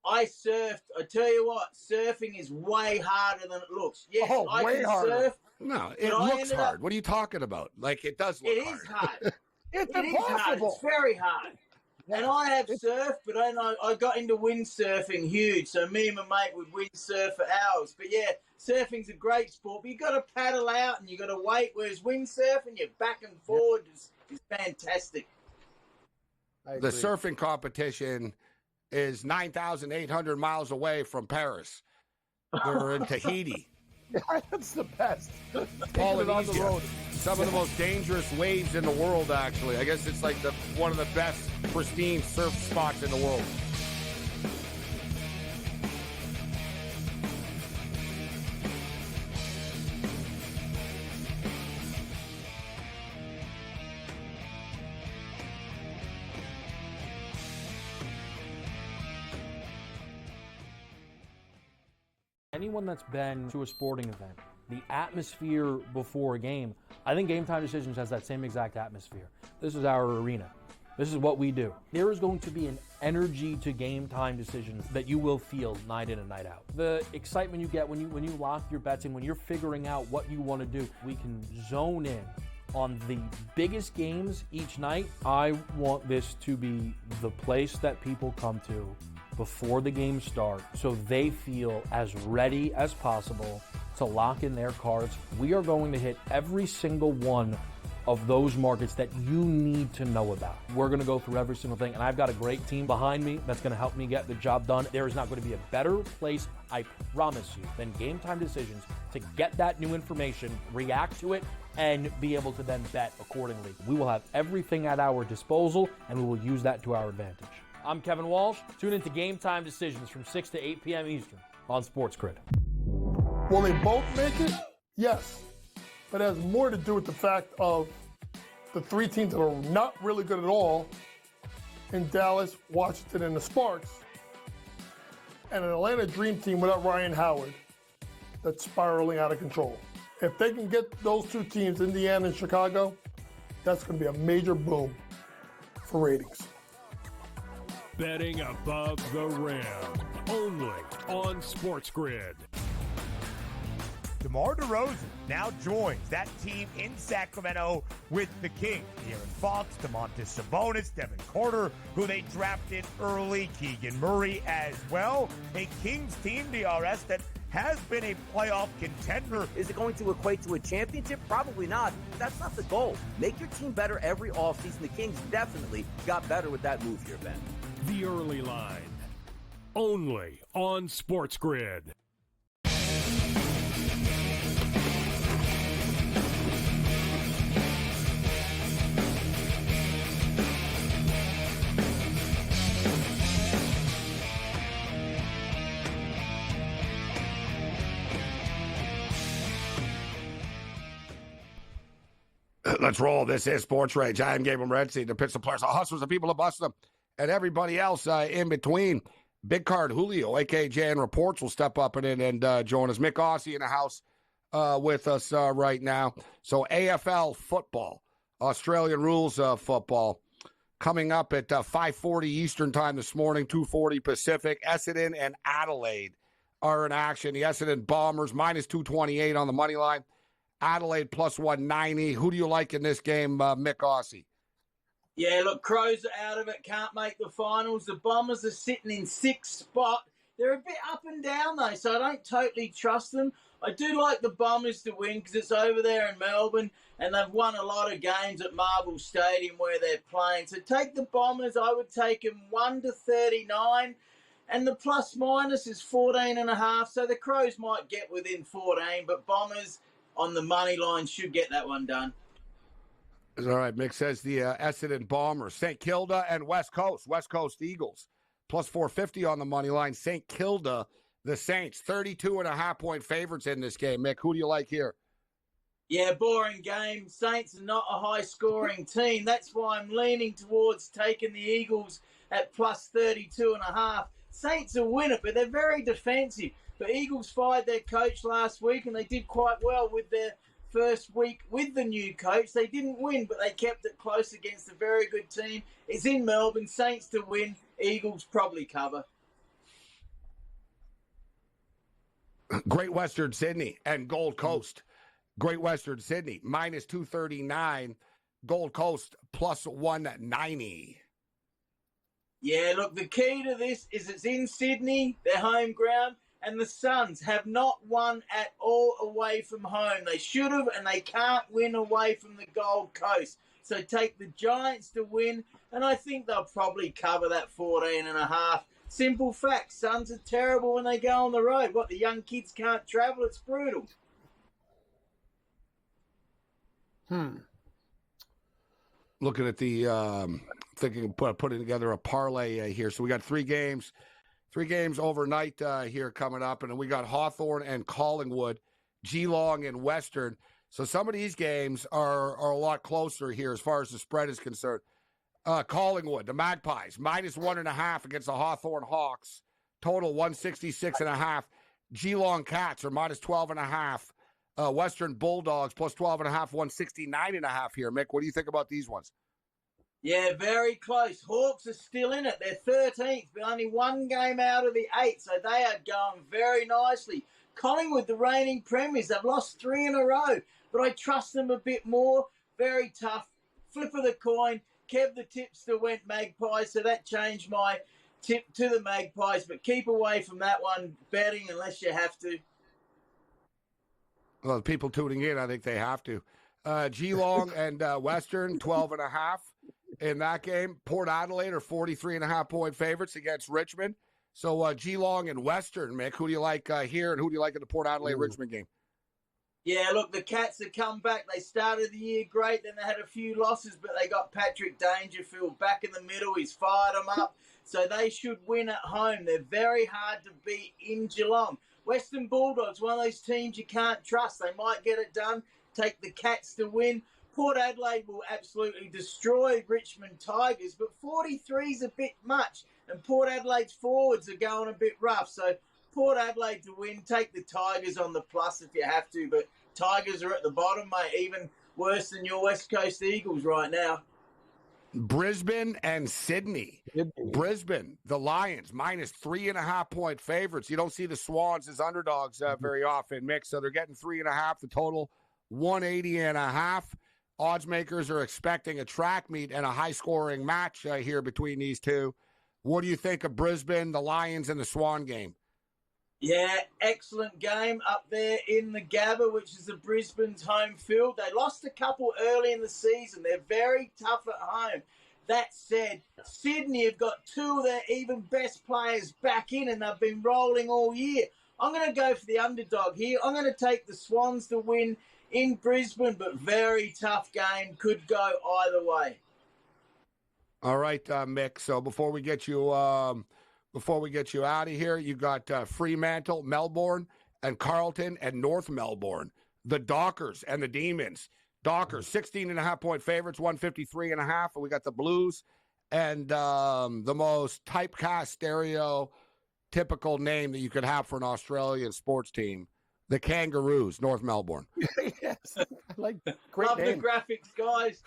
I surfed. I tell you what, surfing is way harder than it looks. Yes, I can surf. No, it looks hard. What are you talking about? Like, it does look hard. It is hard. It's impossible. Hard. It's very hard. And I have surfed, but I got into windsurfing huge. So me and my mate would windsurf for hours. But yeah, surfing's a great sport, but you got to paddle out and you got to wait. Whereas windsurfing, you're back and forward is fantastic. The surfing competition is 9,800 miles away from Paris. They're in Tahiti. That's the best. Polynesia. Some of the most dangerous waves in the world, actually. I guess it's like one of the best pristine surf spots in the world. Anyone that's been to a sporting event, the atmosphere before a game, I think Game Time Decisions has that same exact atmosphere. This is our arena. This is what we do. There is going to be an energy to Game Time Decisions that you will feel night in and night out. The excitement you get when you lock your bets in, when you're figuring out what you want to do, we can zone in on the biggest games each night. I want this to be the place that people come to before the games start so they feel as ready as possible to lock in their cards. We are going to hit every single one of those markets that you need to know about. We're going to go through every single thing, and I've got a great team behind me that's going to help me get the job done. There is not going to be a better place, I promise you, than Game Time Decisions to get that new information, react to it, and be able to then bet accordingly. We will have everything at our disposal, and we will use that to our advantage. I'm Kevin Walsh. Tune into Game Time Decisions from 6 to 8 p.m. Eastern on SportsGrid. Will they both make it? Yes. But it has more to do with the fact of the three teams that are not really good at all in Dallas, Washington, and the Sparks, and an Atlanta Dream team without Ryan Howard that's spiraling out of control. If they can get those two teams, Indiana and Chicago, that's going to be a major boom for ratings. Betting above the rim, only on SportsGrid. DeMar DeRozan now joins that team in Sacramento with the Kings. De'Aaron Fox, Domantas Sabonis, Devin Carter, who they drafted early, Keegan Murray as well. A Kings team, DRS, that has been a playoff contender. Is it going to equate to a championship? Probably not. That's not the goal. Make your team better every offseason. The Kings definitely got better with that move here, Ben. The Early Line, only on SportsGrid. Let's roll. This is SportsRage. I am Gabriel Morency, the Pittsburgh players, the hustlers, the people that bust them, and everybody else in between. Big Card Julio, a.k.a. Jan Reports, will step up and join us. Mick Aussie in the house with us right now. So AFL football, Australian rules football, coming up at 5:40 Eastern time this morning, 2:40 Pacific. Essendon and Adelaide are in action. The Essendon Bombers, minus 228 on the money line. Adelaide plus 190. Who do you like in this game, Mick Aussie? Yeah, look, Crows are out of it, can't make the finals. The Bombers are sitting in sixth spot. They're a bit up and down, though, so I don't totally trust them. I do like the Bombers to win because it's over there in Melbourne, and they've won a lot of games at Marvel Stadium where they're playing. So take the Bombers. I would take them 1-39, and the plus-minus is 14.5, so the Crows might get within 14, but Bombers on the money line should get that one done. All right, Mick says the Essendon Bombers, St. Kilda and West Coast Eagles, plus 450 on the money line. St. Kilda, the Saints, 32.5-point favorites in this game. Mick, who do you like here? Yeah, boring game. Saints are not a high-scoring team. That's why I'm leaning towards taking the Eagles at plus 32.5. Saints will win it, but they're very defensive. The Eagles fired their coach last week, and they did quite well with their first week with the new coach. They didn't win, but they kept it close against a very good team. It's in Melbourne. Saints to win. Eagles probably cover. Great Western Sydney and Gold Coast. Great Western Sydney, minus 239. Gold Coast, plus 190. Yeah, look, the key to this is it's in Sydney, their home ground. And the Suns have not won at all away from home. They should have, and they can't win away from the Gold Coast. So take the Giants to win, and I think they'll probably cover that 14.5. Simple fact, Suns are terrible when they go on the road. What, the young kids can't travel? It's brutal. Looking at the, thinking of putting together a parlay here. So we got three games overnight here coming up, and then we got Hawthorn and Collingwood, Geelong and Western. So some of these games are a lot closer here as far as the spread is concerned. Collingwood, the Magpies, minus 1.5 against the Hawthorn Hawks, total 166.5. Geelong Cats are minus 12.5. Western Bulldogs plus 12.5, 169.5 here. Mick, what do you think about these ones? Yeah, very close. Hawks are still in it. They're 13th, but only one game out of the 8, so they are going very nicely. Collingwood, the reigning premiers, they've lost 3 in a row, but I trust them a bit more. Very tough. Flip of the coin. Kev the tipster went Magpies, so that changed my tip to the Magpies, but keep away from that one betting unless you have to. Well, the people tuning in, I think they have to. Geelong and Western, 12.5. In that game, Port Adelaide are 43.5-point favorites against Richmond. So Geelong and Western, Mick, who do you like here, and who do you like in the Port Adelaide-Richmond game? Yeah, look, the Cats have come back. They started the year great, then they had a few losses, but they got Patrick Dangerfield back in the middle. He's fired them up, so they should win at home. They're very hard to beat in Geelong. Western Bulldogs, one of those teams you can't trust. They might get it done. Take the Cats to win. Port Adelaide will absolutely destroy Richmond Tigers, but 43 is a bit much, and Port Adelaide's forwards are going a bit rough, so Port Adelaide to win. Take the Tigers on the plus if you have to, but Tigers are at the bottom, mate, even worse than your West Coast Eagles right now. Brisbane and Sydney. Brisbane, the Lions, minus 3.5-point favorites. You don't see the Swans as underdogs very often, Mick, so they're getting 3.5. The total, 180.5. Odds makers are expecting a track meet and a high-scoring match here between these two. What do you think of Brisbane, the Lions, and the Swan game? Yeah, excellent game up there in the Gabba, which is the Brisbane's home field. They lost a couple early in the season. They're very tough at home. That said, Sydney have got two of their even best players back in, and they've been rolling all year. I'm going to go for the underdog here. I'm going to take the Swans to win in Brisbane, but very tough game. Could go either way. All right, Mick. So before we get you out of here, you got Fremantle, Melbourne, and Carlton and North Melbourne. The Dockers and the Demons. Dockers, 16.5-point favorites, 153.5. And we got the Blues and the most typecast stereotypical name that you could have for an Australian sports team, the Kangaroos, North Melbourne. Yes, I like great Love name. the graphics, guys.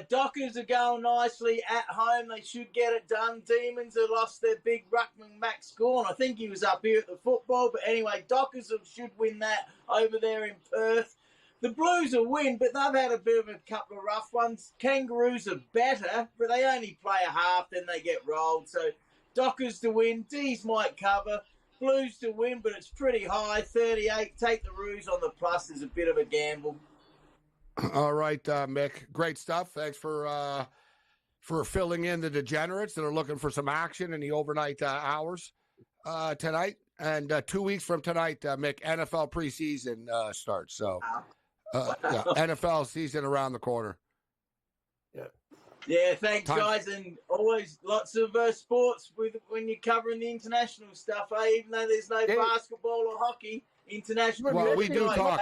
Dockers are going nicely at home. They should get it done. Demons have lost their big ruckman, Max Gawn. I think he was up here at the football. But anyway, Dockers should win that over there in Perth. The Blues will win, but they've had a bit of a couple of rough ones. Kangaroos are better, but they only play a half, then they get rolled. So Dockers to win. D's might cover. Blues to win, but it's pretty high, 38. Take the Roos on the plus. There's a bit of a gamble. All right, Mick. Great stuff. Thanks for filling in the degenerates that are looking for some action in the overnight hours tonight. And 2 weeks from tonight, Mick, NFL preseason starts. So, NFL season around the corner. Yeah, thanks, guys. And always lots of sports when you're covering the international stuff, even though there's no basketball or hockey, international. Well, we do talk.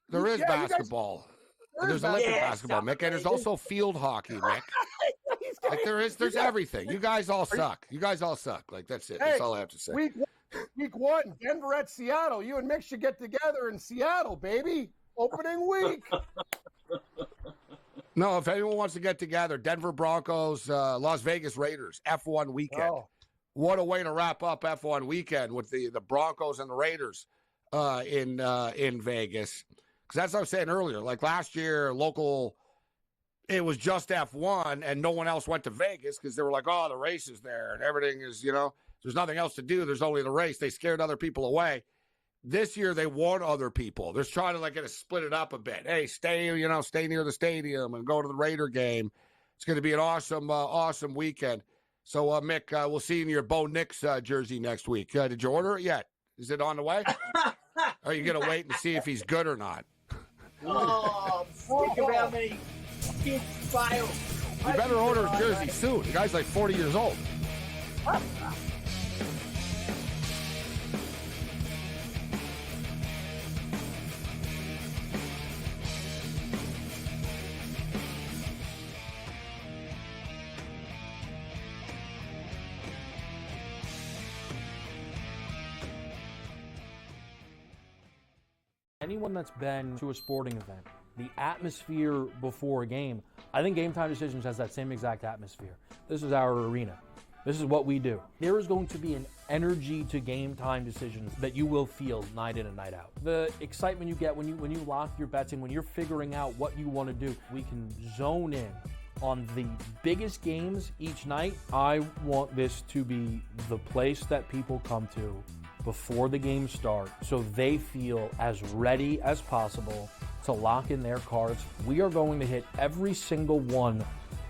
There is basketball. There's Olympic basketball, Mick, and there's also field hockey, Mick. Like there's everything. You guys all suck. Like that's it. That's all I have to say. Week one, Denver at Seattle. You and Mick should get together in Seattle, baby. Opening week. No, if anyone wants to get together, Denver Broncos, Las Vegas Raiders, F1 weekend. Oh. What a way to wrap up F1 weekend with the Broncos and the Raiders in Vegas. Because that's what I was saying earlier. Like last year, it was just F1, and no one else went to Vegas because they were like, oh, the race is there, and everything is, there's nothing else to do. There's only the race. They scared other people away. This year, they want other people. They're trying to get to split it up a bit. Hey, stay near the stadium and go to the Raider game. It's going to be an awesome weekend. So, Mick, we'll see you in your Bo Nix jersey next week. Did you order it yet? Is it on the way? Or are you going to wait and see if he's good or not? Oh, think about how many kids fail. You better order his jersey soon. The guy's like 40 years old. Anyone that's been to a sporting event, the atmosphere before a game, I think Game Time Decisions has that same exact atmosphere. This is our arena. This is what we do. There is going to be an energy to Game Time Decisions that you will feel night in and night out. The excitement you get when you lock your bets in, when you're figuring out what you want to do, we can zone in on the biggest games each night. I want this to be the place that people come to before the games start so they feel as ready as possible to lock in their cards. We are going to hit every single one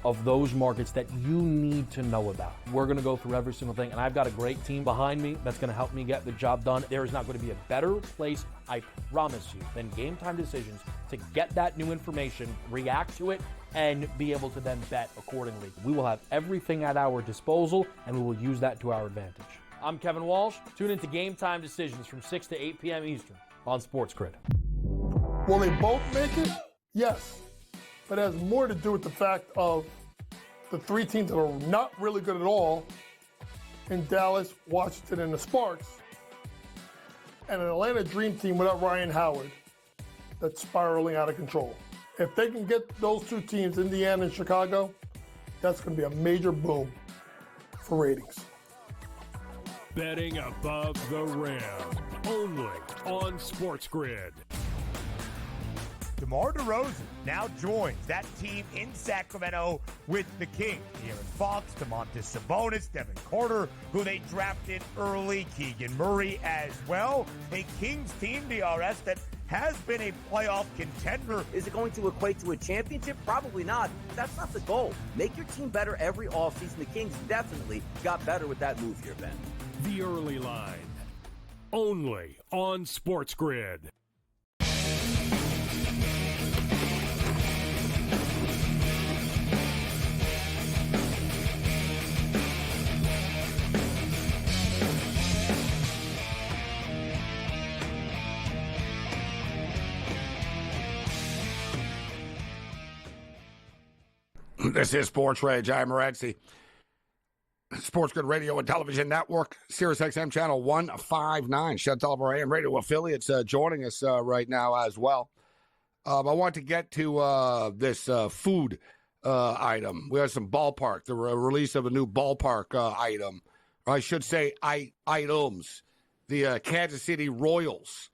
of those markets that you need to know about. We're going to go through every single thing, and I've got a great team behind me that's going to help me get the job done. There is not going to be a better place I promise you, then Game Time Decisions to get that new information, react to it, and be able to then bet accordingly. We will have everything at our disposal, and we will use that to our advantage. I'm Kevin Walsh. Tune into Game Time Decisions from 6 to 8 p.m. Eastern on SportsGrid. Will they both make it? Yes. But it has more to do with the fact of the three teams that are not really good at all in Dallas, Washington, and the Sparks, and an Atlanta Dream Team without Ryan Howard that's spiraling out of control. If they can get those two teams, Indiana and Chicago, that's going to be a major boom for ratings. Betting above the rim, only on SportsGrid. DeMar DeRozan now joins that team in Sacramento with the Kings. De'Aaron Fox, Domantas Sabonis, Devin Carter, who they drafted early, Keegan Murray as well. A Kings team, DRS, that has been a playoff contender. Is it going to equate to a championship? Probably not. That's not the goal. Make your team better every offseason. The Kings definitely got better with that move here, Ben. The early line, only on SportsGrid. This is SportsRage. I'm Morency. SportsGrid Radio and Television Network, SiriusXM Channel 159. Chantal AM radio affiliates joining us right now as well. I want to get to this food item. We have some ballpark, the release of a new ballpark item. Or I should say items. The Kansas City Royals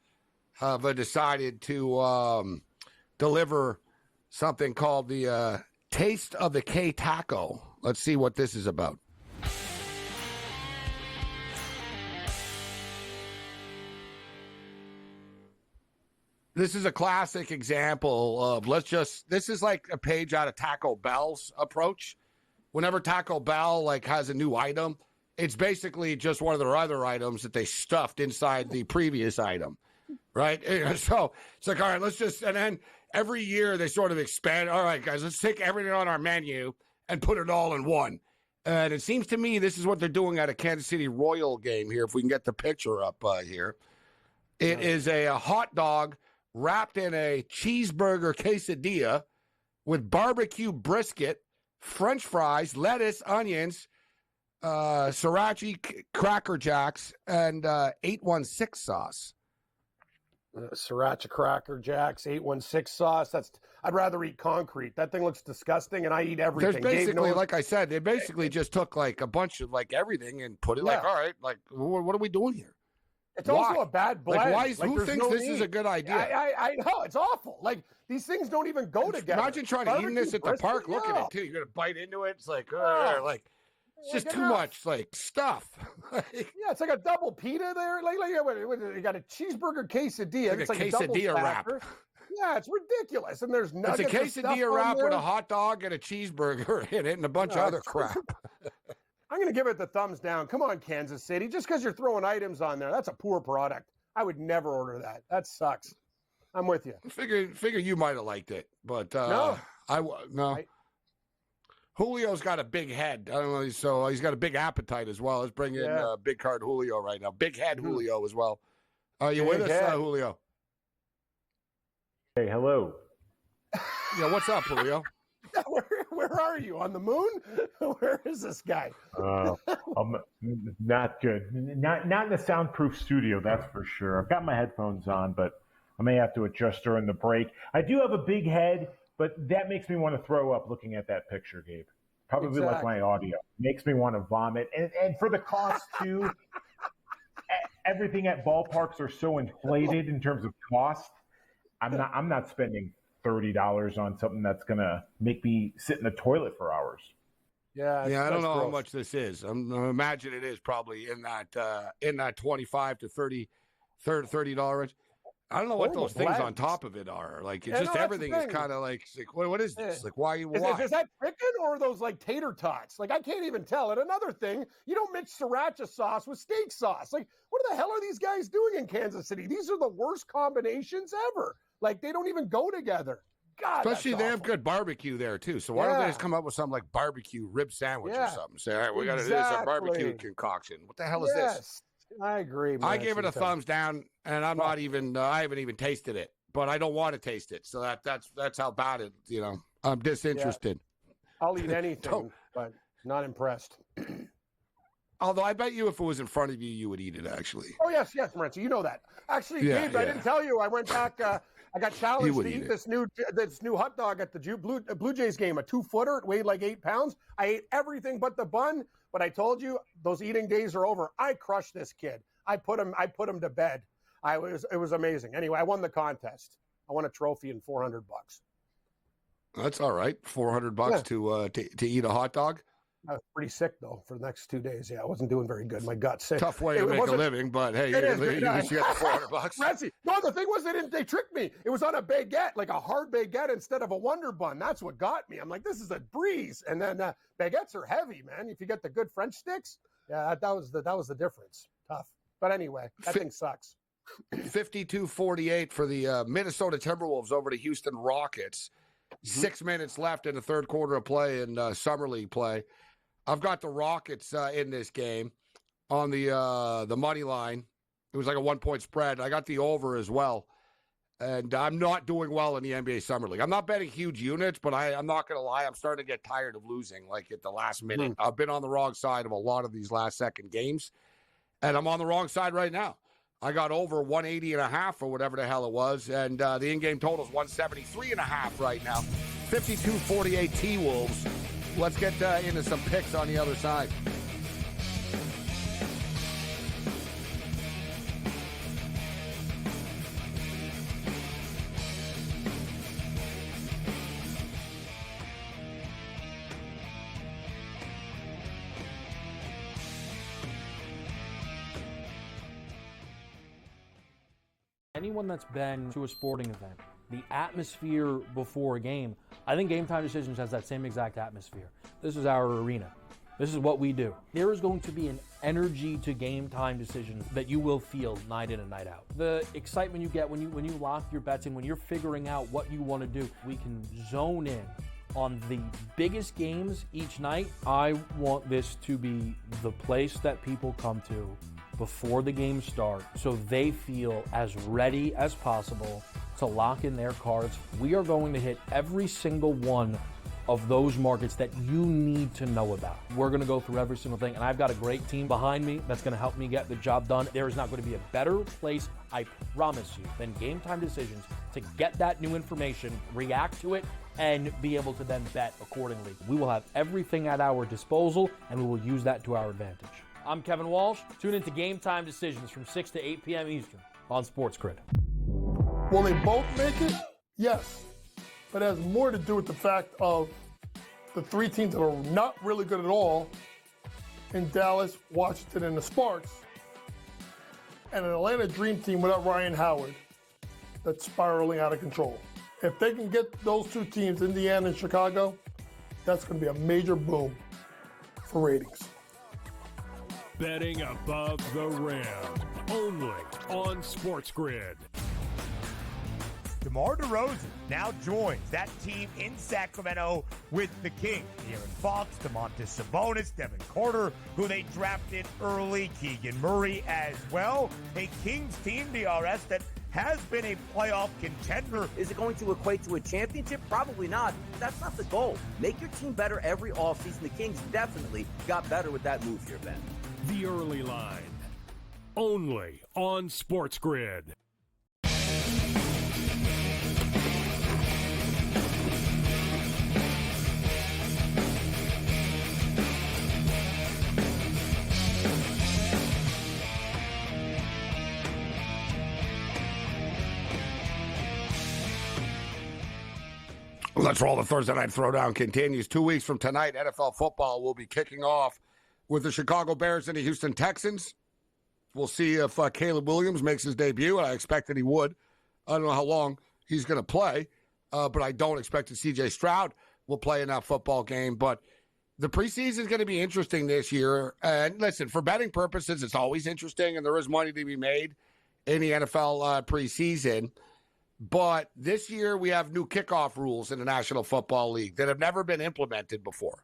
have decided to deliver something called the Taste of the K Taco. Let's see what this is about. This is a classic example of this is like a page out of Taco Bell's approach. Whenever Taco Bell has a new item, it's basically just one of their other items that they stuffed inside the previous item, right? So it's like, all right, and then every year they sort of expand. All right, guys, let's take everything on our menu and put it all in one. And it seems to me this is what they're doing at a Kansas City Royal game here, if we can get the picture up here. It is a hot dog wrapped in a cheeseburger quesadilla with barbecue brisket, French fries, lettuce, onions, sriracha Cracker Jacks, and 816 sauce. Sriracha Cracker Jacks, 816 sauce. I'd rather eat concrete. That thing looks disgusting, and I eat everything. There's basically, like I said, they basically just took a bunch of everything and put it all right, what are we doing here? It's also a bad blend. Who thinks this is a good idea? I know, it's awful. These things don't even go together. Imagine trying to eat this at the park. Look at it, too. You're going to bite into it. It's it's just too much stuff. It's like a double pita there. You got a cheeseburger quesadilla. It's like a quesadilla wrap. Yeah, it's ridiculous. And there's nuggets. It's a quesadilla wrap with a hot dog and a cheeseburger in it and a bunch of other crap. I'm going to give it the thumbs down. Come on, Kansas City. Just because you're throwing items on there, that's a poor product. I would never order that. That sucks. I'm with you. Figure you might have liked it, but no. Julio's got a big head. I don't know, so he's got a big appetite as well. Let's bring in Big Card Julio right now. Big head Julio as well. Are you with us, Julio? Hey, hello. Yeah, what's up, Julio? Where are you? On the moon? Where is this guy? I'm not good. Not in the soundproof studio, that's for sure. I've got my headphones on, but I may have to adjust during the break. I do have a big head, but that makes me want to throw up looking at that picture, Gabe. Probably like my audio. Makes me want to vomit. And for the cost, too, everything at ballparks are so inflated in terms of cost. I'm not spending $30 on something that's going to make me sit in the toilet for hours. Yeah, I don't know how much this is. I imagine it is probably in that $25 to $30 range. I don't know what those things on top of it are. Like, it's just everything is kind of like what is this? Like, why? Is that chicken or are those like tater tots? Like, I can't even tell. And another thing, you don't mix sriracha sauce with steak sauce. Like, what the hell are these guys doing in Kansas City? These are the worst combinations ever. Like, they don't even go together. God, especially they have good barbecue there too. So why don't they just come up with something like barbecue rib sandwich or something? Say, all right, we got to do this a barbecue concoction. What the hell is this? I agree. I gave it a thumbs down, and I'm not even. I haven't even tasted it, but I don't want to taste it. So that's how bad it. I'm disinterested. Yeah. I'll eat anything, but not impressed. Although I bet you, if it was in front of you, you would eat it. Actually. Oh yes, Morency, you know that. Actually, Gabe, I didn't tell you. I went back. I got challenged to eat this new hot dog at the Blue Jays game, a 2-footer. It weighed like 8 pounds. I ate everything but the bun. But I told you those eating days are over. I crushed this kid. I put him to bed. It was amazing. Anyway, I won the contest. I won a trophy and $400. That's all right. $400 to eat a hot dog. I was pretty sick though for the next 2 days. Yeah, I wasn't doing very good. My gut's sick. Tough way to make a living, but hey, you got the $400. Rancy, no, the thing was they tricked me. It was on a baguette, like a hard baguette instead of a Wonder Bun. That's what got me. I'm like, this is a breeze. And then baguettes are heavy, man. If you get the good French sticks, that was the difference. Tough. But anyway, that thing sucks. 52-48 for the Minnesota Timberwolves over the Houston Rockets. 6 minutes left in the third quarter of play in Summer League play. I've got the Rockets in this game on the money line. It was like a 1-point spread. I got the over as well. And I'm not doing well in the NBA Summer League. I'm not betting huge units, but I'm not going to lie. I'm starting to get tired of losing like at the last minute. I've been on the wrong side of a lot of these last second games, and I'm on the wrong side right now. I got over 180.5 or whatever the hell it was, and the in-game total is 173.5 right now. 52-48 T-Wolves. Let's get into some picks on the other side. Anyone that's been to a sporting event, the atmosphere before a game, I think Game Time Decisions has that same exact atmosphere. This is our arena. This is what we do. There is going to be an energy to Game Time Decisions that you will feel night in and night out. The excitement you get when you lock your bets in, when you're figuring out what you want to do, we can zone in on the biggest games each night. I want this to be the place that people come to before the games start so they feel as ready as possible to lock in their cards. We are going to hit every single one of those markets that you need to know about. We're going to go through every single thing, and I've got a great team behind me that's going to help me get the job done. There is not going to be a better place, I promise you, than Game Time Decisions to get that new information, react to it, and be able to then bet accordingly. We will have everything at our disposal, and we will use that to our advantage. I'm Kevin Walsh. Tune into Game Time Decisions from 6 to 8 p.m. Eastern on SportsGrid. Will they both make it? Yes. But it has more to do with the fact of the three teams that are not really good at all in Dallas, Washington, and the Sparks, and an Atlanta Dream team without Ryan Howard that's spiraling out of control. If they can get those two teams, Indiana and Chicago, that's going to be a major boom for ratings. Betting above the rim, only on SportsGrid. DeMar DeRozan now joins that team in Sacramento with the Kings. De'Aaron Fox, Domantas Sabonis, Devin Carter, who they drafted early, Keegan Murray as well. A Kings team, DRS, that has been a playoff contender. Is it going to equate to a championship? Probably not. That's not the goal. Make your team better every offseason. The Kings definitely got better with that move here, Ben. The Early Line, only on SportsGrid. Let's roll. The Thursday Night Throwdown continues. 2 weeks from tonight, NFL football will be kicking off with the Chicago Bears and the Houston Texans. We'll see if Caleb Williams makes his debut, and I expect that he would. I don't know how long he's going to play, but I don't expect that C.J. Stroud will play in that football game. But the preseason is going to be interesting this year. And listen, for betting purposes, it's always interesting, and there is money to be made in the NFL preseason. But this year we have new kickoff rules in the National Football League that have never been implemented before,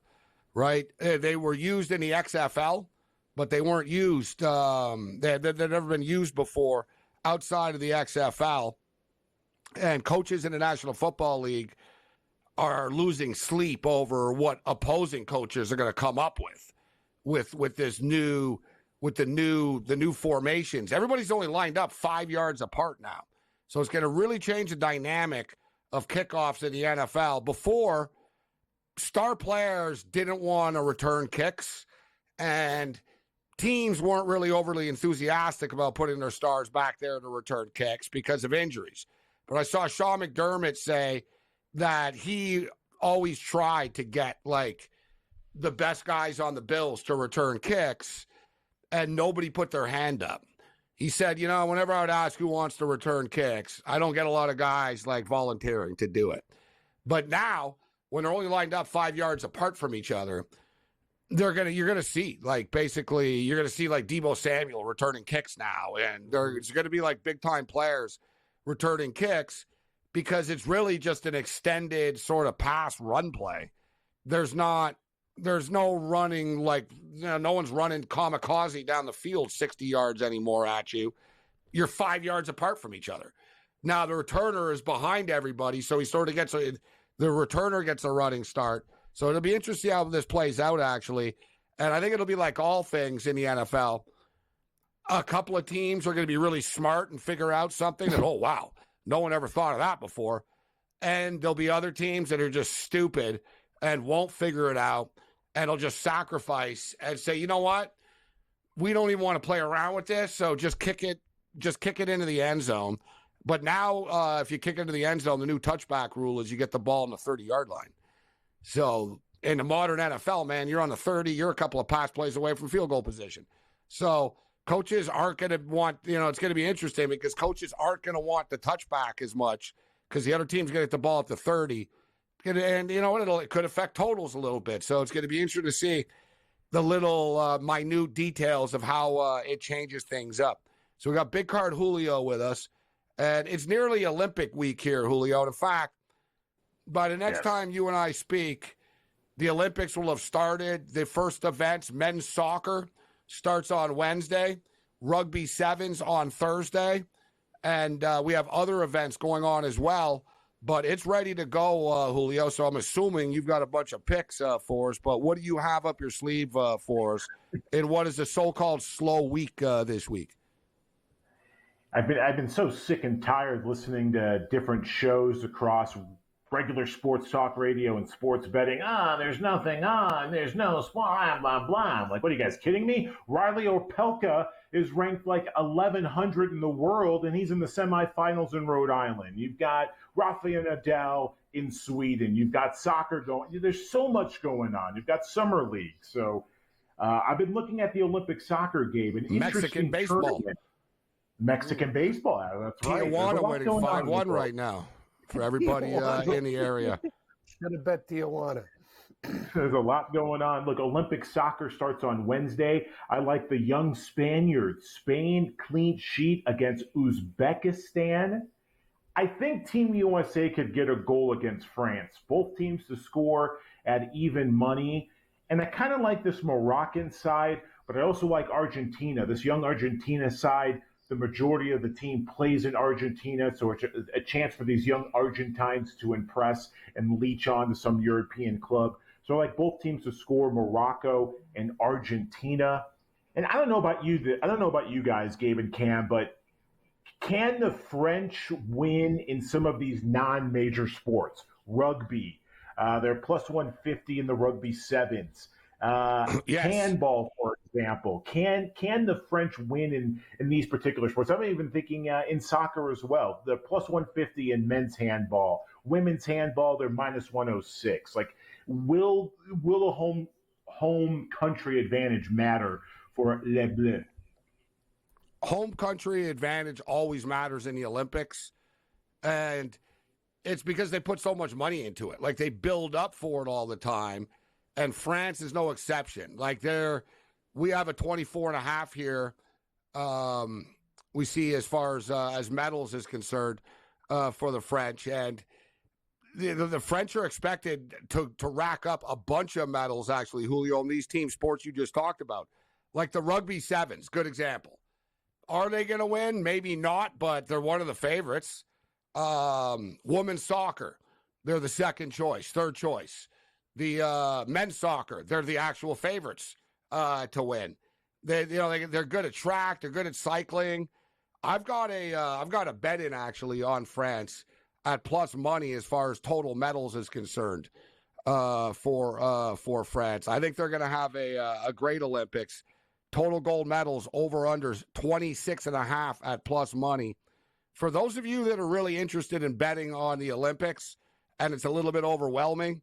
right? They were used in the XFL, but they weren't used. They've never been used before outside of the XFL. And coaches in the National Football League are losing sleep over what opposing coaches are going to come up with this new, with the new formations. Everybody's only lined up 5 yards apart now. So it's going to really change the dynamic of kickoffs in the NFL. Before, star players didn't want to return kicks, and teams weren't really overly enthusiastic about putting their stars back there to return kicks because of injuries. But I saw Sean McDermott say that he always tried to get, like, the best guys on the Bills to return kicks, and nobody put their hand up. He said, whenever I would ask who wants to return kicks, I don't get a lot of guys like volunteering to do it. But now, when they're only lined up 5 yards apart from each other, you're gonna see like Deebo Samuel returning kicks now, and there's gonna be like big time players returning kicks because it's really just an extended sort of pass run play. There's no running no one's running kamikaze down the field 60 yards anymore at you. You're 5 yards apart from each other. Now the returner is behind everybody, so he sort of the returner gets a running start. So it'll be interesting how this plays out, actually. And I think it'll be like all things in the NFL. A couple of teams are going to be really smart and figure out something that, oh, wow, no one ever thought of that before. And there'll be other teams that are just stupid and won't figure it out. And they'll just sacrifice and say, you know what? We don't even want to play around with this, so just kick it into the end zone. But now, if you kick into the end zone, the new touchback rule is you get the ball on the 30-yard line. So in the modern NFL, man, you're on the 30, you're a couple of pass plays away from field goal position. So coaches aren't going to want, it's going to be interesting because coaches aren't going to want the touchback as much because the other team's going to get the ball at the 30. And you know what? It could affect totals a little bit. So it's going to be interesting to see the little minute details of how it changes things up. So we got Big Card Julio with us, and it's nearly Olympic week here, Julio. In fact, by the next time you and I speak, the Olympics will have started. The first events, men's soccer, starts on Wednesday, rugby sevens on Thursday, and we have other events going on as well. But it's ready to go, Julio, so I'm assuming you've got a bunch of picks for us. But what do you have up your sleeve for us in what is the so-called slow week this week? I've been so sick and tired listening to different shows across regular sports talk radio and sports betting. There's nothing on. There's no blah, blah, blah. I'm like, what are you guys kidding me? Riley Opelka is ranked like 1,100 in the world, and he's in the semifinals in Rhode Island. You've got Rafael Nadal in Sweden. You've got soccer going. There's so much going on. You've got summer league. So I've been looking at the Olympic soccer game. Mexican baseball. Tournament. Mexican baseball. That's right. Tijuana winning 5-1 right now for everybody in the area. Should have bet Tijuana. There's a lot going on. Look, Olympic soccer starts on Wednesday. I like the young Spaniards. Spain clean sheet against Uzbekistan. I think Team USA could get a goal against France. Both teams to score at even money. And I kind of like this Moroccan side, but I also like Argentina. This young Argentina side, the majority of the team plays in Argentina, so it's a chance for these young Argentines to impress and leech on to some European club. So I like both teams to score, Morocco and Argentina. And I don't know about you guys, Gabe and Cam, but can the French win in some of these non-major sports? Rugby, they're plus 150 in the rugby sevens. Yes. Handball, for example. Can the French win in these particular sports? I'm even thinking in soccer as well. They're plus 150 in men's handball. Women's handball, they're minus 106. Like, will a home country advantage matter for Les Bleus? Home country advantage always matters in the Olympics. And it's because they put so much money into it. Like, they build up for it all the time. And France is no exception. Like, we have a 24.5 here. We see as far as medals is concerned for the French. And the French are expected to rack up a bunch of medals, actually, Julio, in these team sports you just talked about. Like the rugby sevens, good example. Are they going to win? Maybe not, but they're one of the favorites. Women's soccer, they're the second choice, third choice. The men's soccer, they're the actual favorites to win. They're good at track, they're good at cycling. I've got a bet in actually on France at plus money as far as total medals is concerned for France. I think they're going to have a great Olympics. Total gold medals over under 26.5 at plus money. For those of you that are really interested in betting on the Olympics and it's a little bit overwhelming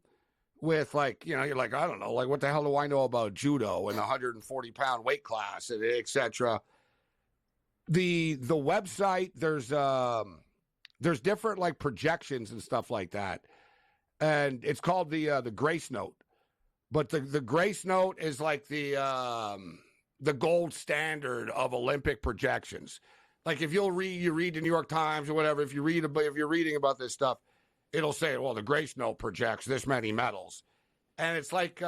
with you're like, I don't know, like what the hell do I know about judo and the 140-pound weight class and et cetera. The website, there's different like projections and stuff like that. And it's called the Grace Note. But the Grace Note is like the gold standard of Olympic projections. Like if you read the New York Times or whatever, if you're reading about this stuff, it'll say, well, the Grace Note projects this many medals. And it's like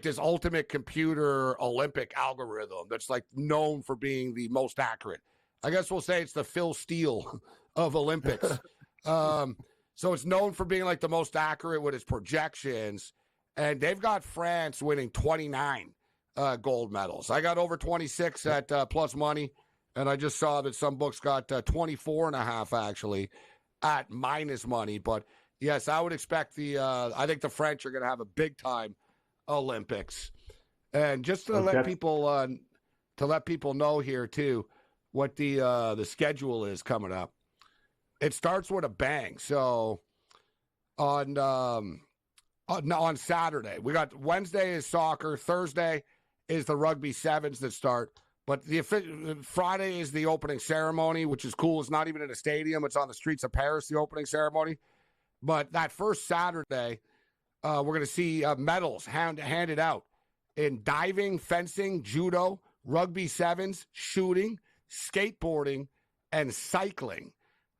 this ultimate computer Olympic algorithm that's like known for being the most accurate. I guess we'll say it's the Phil Steele of Olympics. So it's known for being like the most accurate with its projections. And they've got France winning 29 gold medals. I got over 26 at plus money. And I just saw that some books got 24.5 actually at minus money. But yes, I would expect I think the French are going to have a big time Olympics. And just to let people know here too, what the schedule is coming up. It starts with a bang. So on Saturday, we got Wednesday is soccer. Thursday is the rugby sevens that start. But Friday is the opening ceremony, which is cool. It's not even in a stadium. It's on the streets of Paris, the opening ceremony. But that first Saturday, we're going to see medals handed out in diving, fencing, judo, rugby sevens, shooting, skateboarding, and cycling.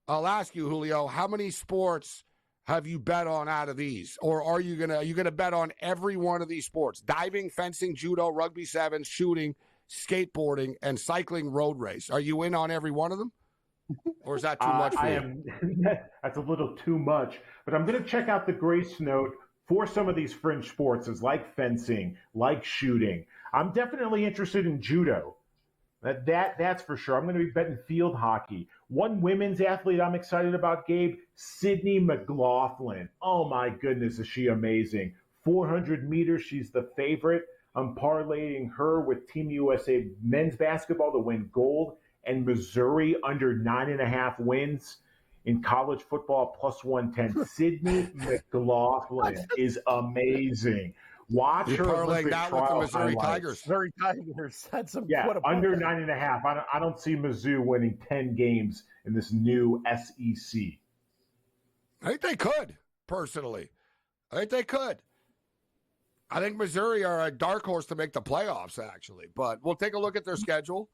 I'll ask you, Julio, how many sports have you bet on out of these? Or are you gonna bet on every one of these sports? Diving, fencing, judo, rugby sevens, shooting, skateboarding, and cycling road race. Are you in on every one of them? Or is that too much for you? That's a little too much. But I'm going to check out the Grace Note for some of these fringe sports, like fencing, like shooting. I'm definitely interested in judo. That's for sure. I'm going to be betting field hockey. One women's athlete I'm excited about, Gabe, Sydney McLaughlin. Oh, my goodness, is she amazing. 400 meters, she's the favorite. I'm parlaying her with Team USA men's basketball to win gold, and Missouri under 9.5 wins in college football plus 110. Sydney McLaughlin is amazing. Watch her Olympic trial with the Missouri Tigers. Missouri Tigers. That's under 9.5. I don't see Mizzou winning 10 games in this new SEC. I think they could, personally. I think they could. I think Missouri are a dark horse to make the playoffs, actually. But we'll take a look at their schedule.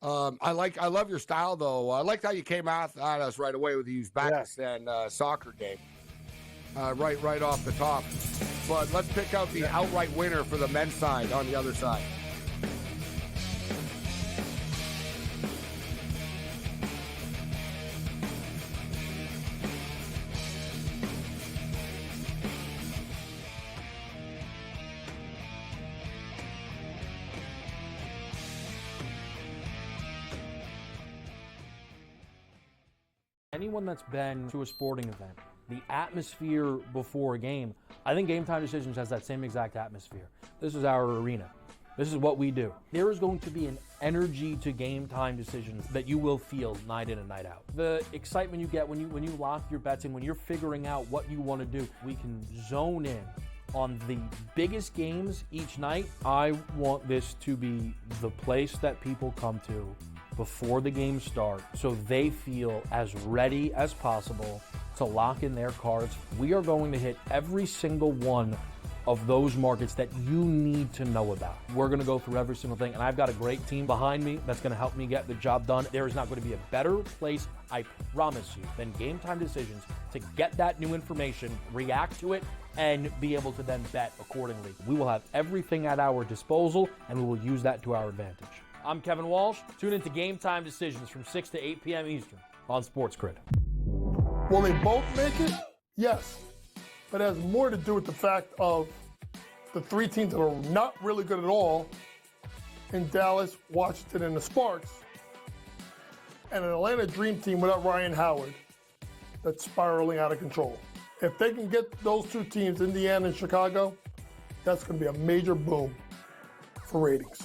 I love your style, though. I liked how you came at us right away with the Uzbekistan soccer game. Right off the top. But let's pick out the outright winner for the men's side on the other side. Anyone that's been to a sporting event, the atmosphere before a game, I think Game Time Decisions has that same exact atmosphere. This is our arena. This is what we do. There is going to be an energy to Game Time Decisions that you will feel night in and night out. The excitement you get when you lock your bets in, when you're figuring out what you want to do, we can zone in on the biggest games each night. I want this to be the place that people come to before the game starts so they feel as ready as possible to lock in their cards. We are going to hit every single one of those markets that you need to know about. We're going to go through every single thing, and I've got a great team behind me that's going to help me get the job done. There is not going to be a better place, I promise you, than Game Time Decisions to get that new information, react to it, and be able to then bet accordingly. We will have everything at our disposal, and we will use that to our advantage. I'm Kevin Walsh. Tune into Game Time Decisions from 6 to 8 p.m. Eastern on SportsGrid. Will they both make it? Yes. But it has more to do with the fact of the three teams that are not really good at all in Dallas, Washington, and the Sparks, and an Atlanta Dream Team without Ryan Howard that's spiraling out of control. If they can get those two teams, Indiana and Chicago, that's going to be a major boom for ratings.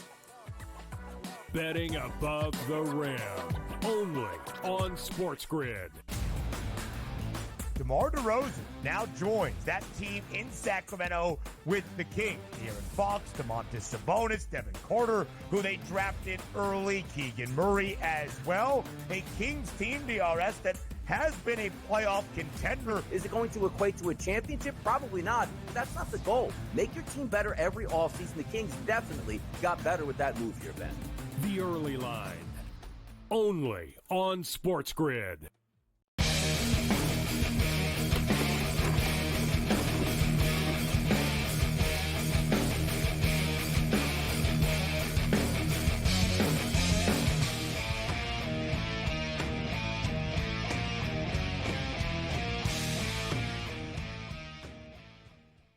Betting above the rim, only on SportsGrid. DeMar DeRozan now joins that team in Sacramento with the Kings. De'Aaron Fox, Domantas Sabonis, Devin Carter, who they drafted early, Keegan Murray as well. A Kings team, DRS, that has been a playoff contender. Is it going to equate to a championship? Probably not. That's not the goal. Make your team better every offseason. The Kings definitely got better with that move here, Ben. The Early Line, only on SportsGrid.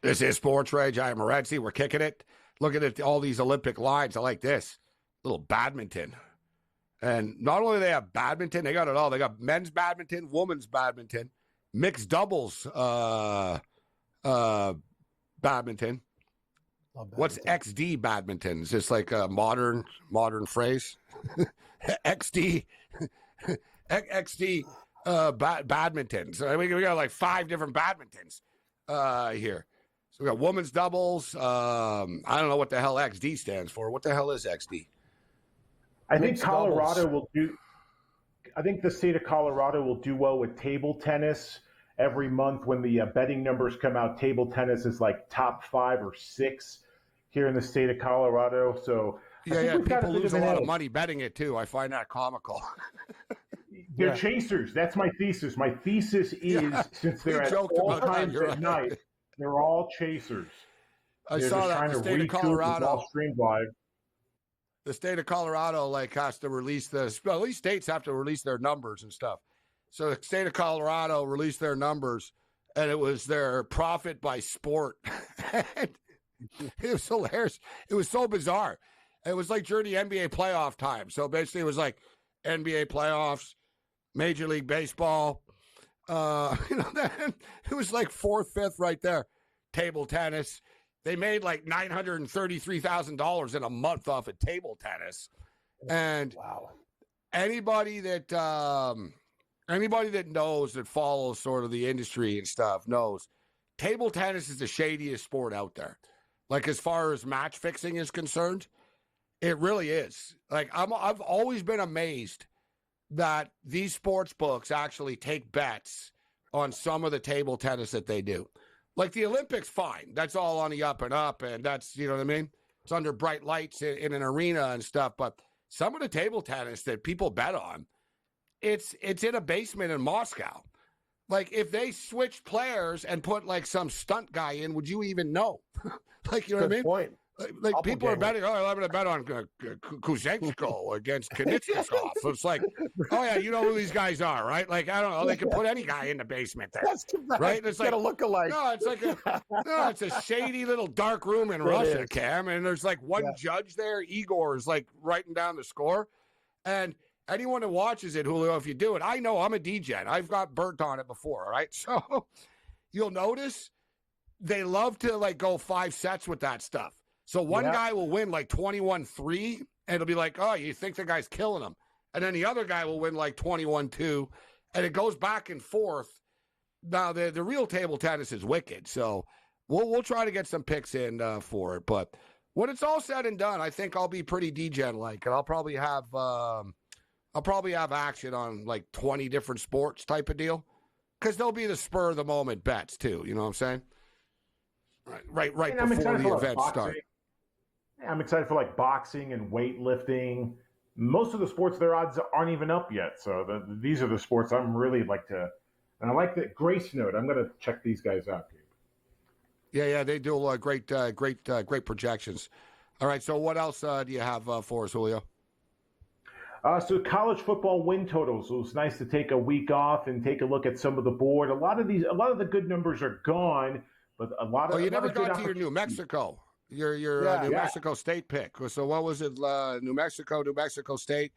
This is SportsRage. I am Morency. We're kicking it. Looking at all these Olympic lines. I like this. Little badminton. And not only do they have badminton, they got it all. They got men's badminton, women's badminton, mixed doubles badminton. What's XD badminton? Is this like a modern phrase? XD. XD badminton. So we got like 5 different badmintons here. So we got women's doubles. I don't know what the hell XD stands for. What the hell is XD? I think Colorado will do. I think the state of Colorado will do well with table tennis. Every month when the betting numbers come out, table tennis is like top 5 or 6 here in the state of Colorado. So yeah, people lose a lot of money betting it too. I find that comical. They're chasers. That's my thesis. My thesis is since they're at all times at night, they're all chasers. I saw that the state of Colorado. Streamed live. The state of Colorado has to release at least states have to release their numbers and stuff. So the state of Colorado released their numbers, and it was their profit by sport. It was hilarious. It was so bizarre. It was like during the NBA playoff time. So basically, it was like NBA playoffs, Major League Baseball. It was like 4th, 5th right there. Table tennis. They made like $933,000 in a month off of table tennis. And wow, anybody that knows, that follows sort of the industry and stuff, knows table tennis is the shadiest sport out there. Like as far as match fixing is concerned, it really is. Like I've always been amazed that these sports books actually take bets on some of the table tennis that they do. Like the Olympics, fine. That's all on the up and up, and that's, you know what I mean? It's under bright lights in an arena and stuff. But some of the table tennis that people bet on, it's in a basement in Moscow. Like if they switched players and put like some stunt guy in, would you even know? Like, you know what I mean? Point. Like people are betting, I'm going to bet on Kuzenko against Kniznikov. So it's like, oh yeah, you know who these guys are, right? Like, I don't know, they can put any guy in the basement there, right? It's like a look-alike. No, it's like it's a shady little dark room in Russia, Cam, and there's like one judge there. Igor is like writing down the score, and anyone that watches it, Julio, if you do it, I know I'm a DJ. I've got burnt on it before, all right? So you'll notice they love to like go 5 sets with that stuff. So one guy will win like 21-3, and it'll be like, oh, you think the guy's killing him. And then the other guy will win like 21-2, and it goes back and forth. Now, the real table tennis is wicked, so we'll try to get some picks in for it. But when it's all said and done, I think I'll be pretty degen-like, and I'll probably have I'll probably have action on like 20 different sports type of deal. Because there'll be the spur of the moment bets too. You know what I'm saying? Right before the event starts. I'm excited for like boxing and weightlifting. Most of the sports, their odds aren't even up yet. So these are the sports I'm really like to. And I like that Grace Note. I'm going to check these guys out, Gabe. Yeah, they do great projections. All right, so what else do you have for us, Julio? So college football win totals. It was nice to take a week off and take a look at some of the board. A lot of the good numbers are gone, but a lot of. Oh, you never got to your New Mexico. Your New Mexico State pick. So what was it? New Mexico State.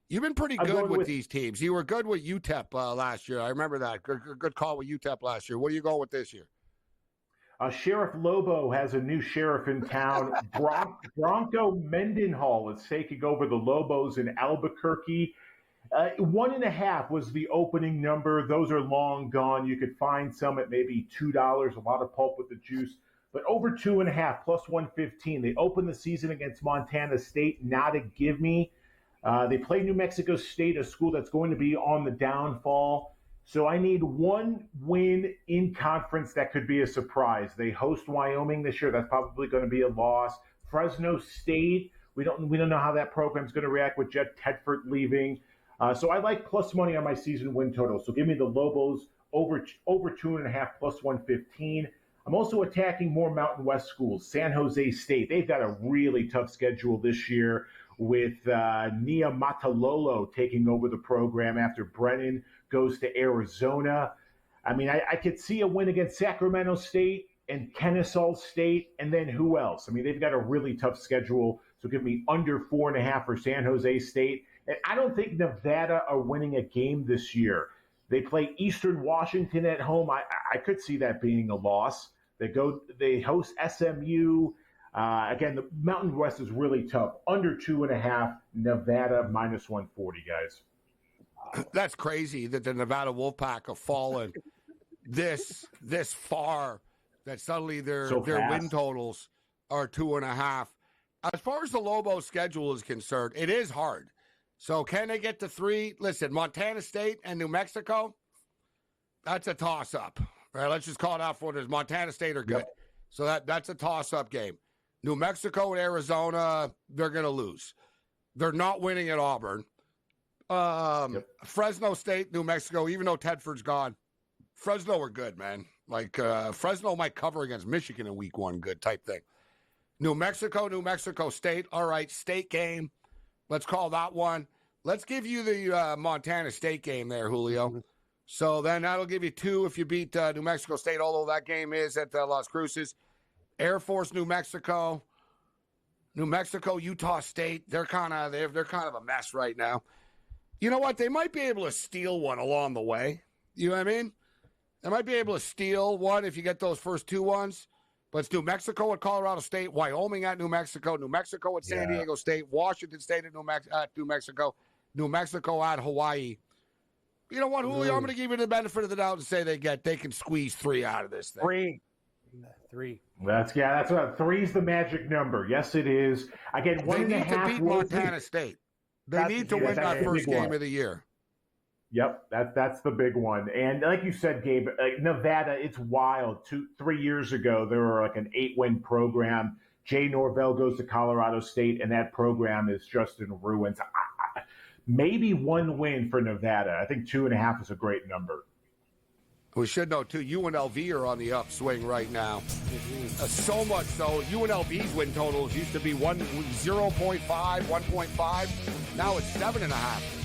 You've been pretty good with these teams. You were good with UTEP last year. I remember that. Good call with UTEP last year. What are you going with this year? Sheriff Lobo has a new sheriff in town. Bronco Mendenhall is taking over the Lobos in Albuquerque. 1.5 was the opening number. Those are long gone. You could find some at maybe $2. A lot of pulp with the juice. But over 2.5 plus 115. They opened the season against Montana State. Not a give me. They play New Mexico State, a school that's going to be on the downfall. So I need one win in conference that could be a surprise. They host Wyoming this year. That's probably going to be a loss. Fresno State, we don't know how that program's going to react with Jet Tedford leaving. So I like plus money on my season win total. So give me the Lobos over 2.5 plus 115. I'm also attacking more Mountain West schools. San Jose State, they've got a really tough schedule this year with Nia Matalolo taking over the program after Brennan goes to Arizona. I mean, I could see a win against Sacramento State and Kennesaw State, and then who else? I mean, they've got a really tough schedule, so give me under 4.5 for San Jose State. And I don't think Nevada are winning a game this year. They play Eastern Washington at home. I could see that being a loss. They host SMU. Again, the Mountain West is really tough. Under 2.5, Nevada minus 140, guys. That's crazy that the Nevada Wolfpack have fallen this far, that suddenly their win totals are 2.5. As far as the Lobos schedule is concerned, it is hard. So can they get to 3? Listen, Montana State and New Mexico, that's a toss-up. Right? Let's just call it out for what it is. Montana State are good. Yep. So that's a toss-up game. New Mexico and Arizona, they're going to lose. They're not winning at Auburn. Fresno State, New Mexico, even though Tedford's gone, Fresno are good, man. Like Fresno might cover against Michigan in week 1, good type thing. New Mexico State, all right, state game. Let's call that one. Let's give you the Montana State game there, Julio. So then that'll give you 2 if you beat New Mexico State, although that game is at Las Cruces. Air Force, New Mexico, Utah State. They're kind of a mess right now. You know what? They might be able to steal one along the way. You know what I mean? They might be able to steal one if you get those first 2 ones. But it's New Mexico at Colorado State, Wyoming at New Mexico at San Diego State, Washington State at New Mexico, New Mexico at Hawaii. You know what, Julio? I'm going to give you the benefit of the doubt and say they can squeeze 3 out of this thing. 3. That's what 3's the magic number. Yes, it is. Again, 1.5. They need to beat Montana State. They need to win that first game of the year. Yep, that's the big one. And like you said, Gabe, Nevada, it's wild. 3 years ago, they were like an 8-win program. Jay Norvell goes to Colorado State, and that program is just in ruins. Maybe 1 win for Nevada. I think 2.5 is a great number. We should know, too, UNLV are on the upswing right now. So much so, UNLV's win totals used to be 0.5, 1.5. Now it's 7.5.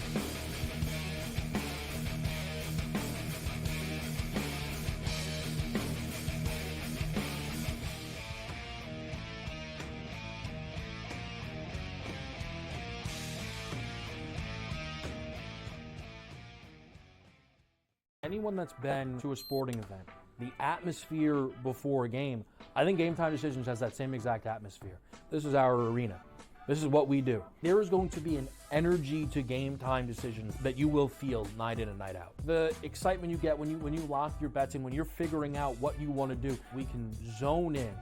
Anyone that's been to a sporting event, the atmosphere before a game, I think Game Time Decisions has that same exact atmosphere. This is our arena. This is what we do. There is going to be an energy to Game Time Decisions that you will feel night in and night out. The excitement you get when you lock your bets in, when you're figuring out what you want to do, we can zone in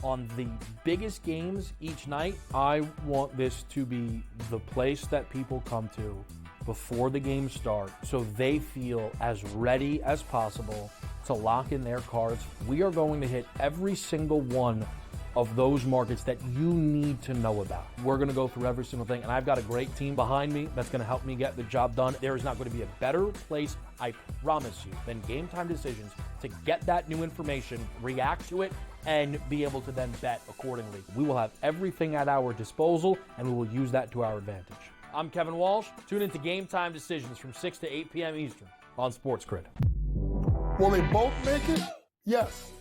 on the biggest games each night. I want this to be the place that people come to before the game starts so they feel as ready as possible to lock in their cards. We are going to hit every single one of those markets that you need to know about. We're going to go through every single thing, and I've got a great team behind me that's going to help me get the job done. There is not going to be a better place, I promise you, than Game Time Decisions to get that new information, react to it, and be able to then bet accordingly. We will have everything at our disposal, and we will use that to our advantage. I'm Kevin Walsh. Tune into Game Time Decisions from 6 to 8 p.m. Eastern on SportsGrid. Will they both make it? Yes.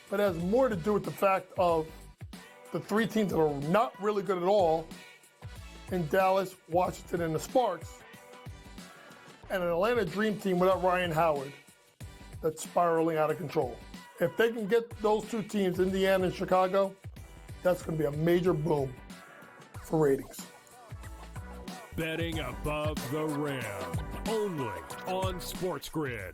But it has more to do with the fact of the three teams that are not really good at all in Dallas, Washington, and the Sparks, and an Atlanta Dream team without Ryan Howard that's spiraling out of control. If they can get those two teams, Indiana and Chicago, that's going to be a major boom for ratings. Betting above the rim, only on SportsGrid.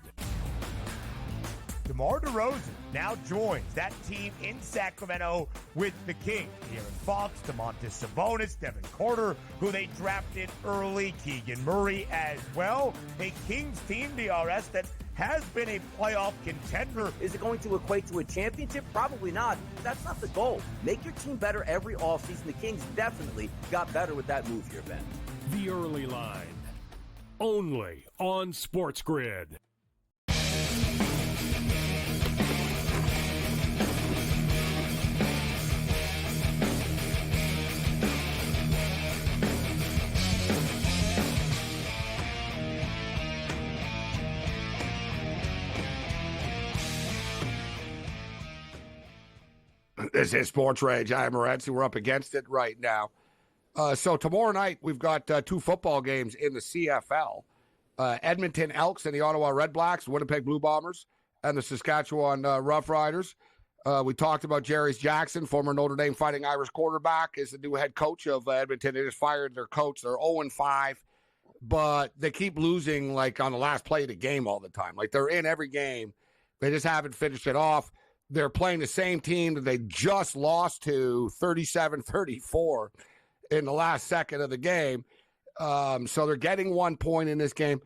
DeMar DeRozan now joins that team in Sacramento with the Kings. De'Aaron Fox, Domantas Sabonis, Devin Carter, who they drafted early, Keegan Murray as well. A Kings team, DRS, that has been a playoff contender. Is it going to equate to a championship? Probably not. That's not the goal. Make your team better every offseason. The Kings definitely got better with that move here, Ben. The early line, only on SportsGrid. This is SportsRage. I am Morency. We're up against it right now. So tomorrow night, we've got two football games in the CFL. Edmonton Elks and the Ottawa Red Blacks, Winnipeg Blue Bombers, and the Saskatchewan Rough Riders. We talked about Jerry Jackson, former Notre Dame Fighting Irish quarterback, is the new head coach of Edmonton. They just fired their coach. They're 0-5, but they keep losing, like, on the last play of the game all the time. Like, they're in every game. They just haven't finished it off. They're playing the same team that they just lost to 37-34 in the last second of the game. So they're getting 1 point in this game.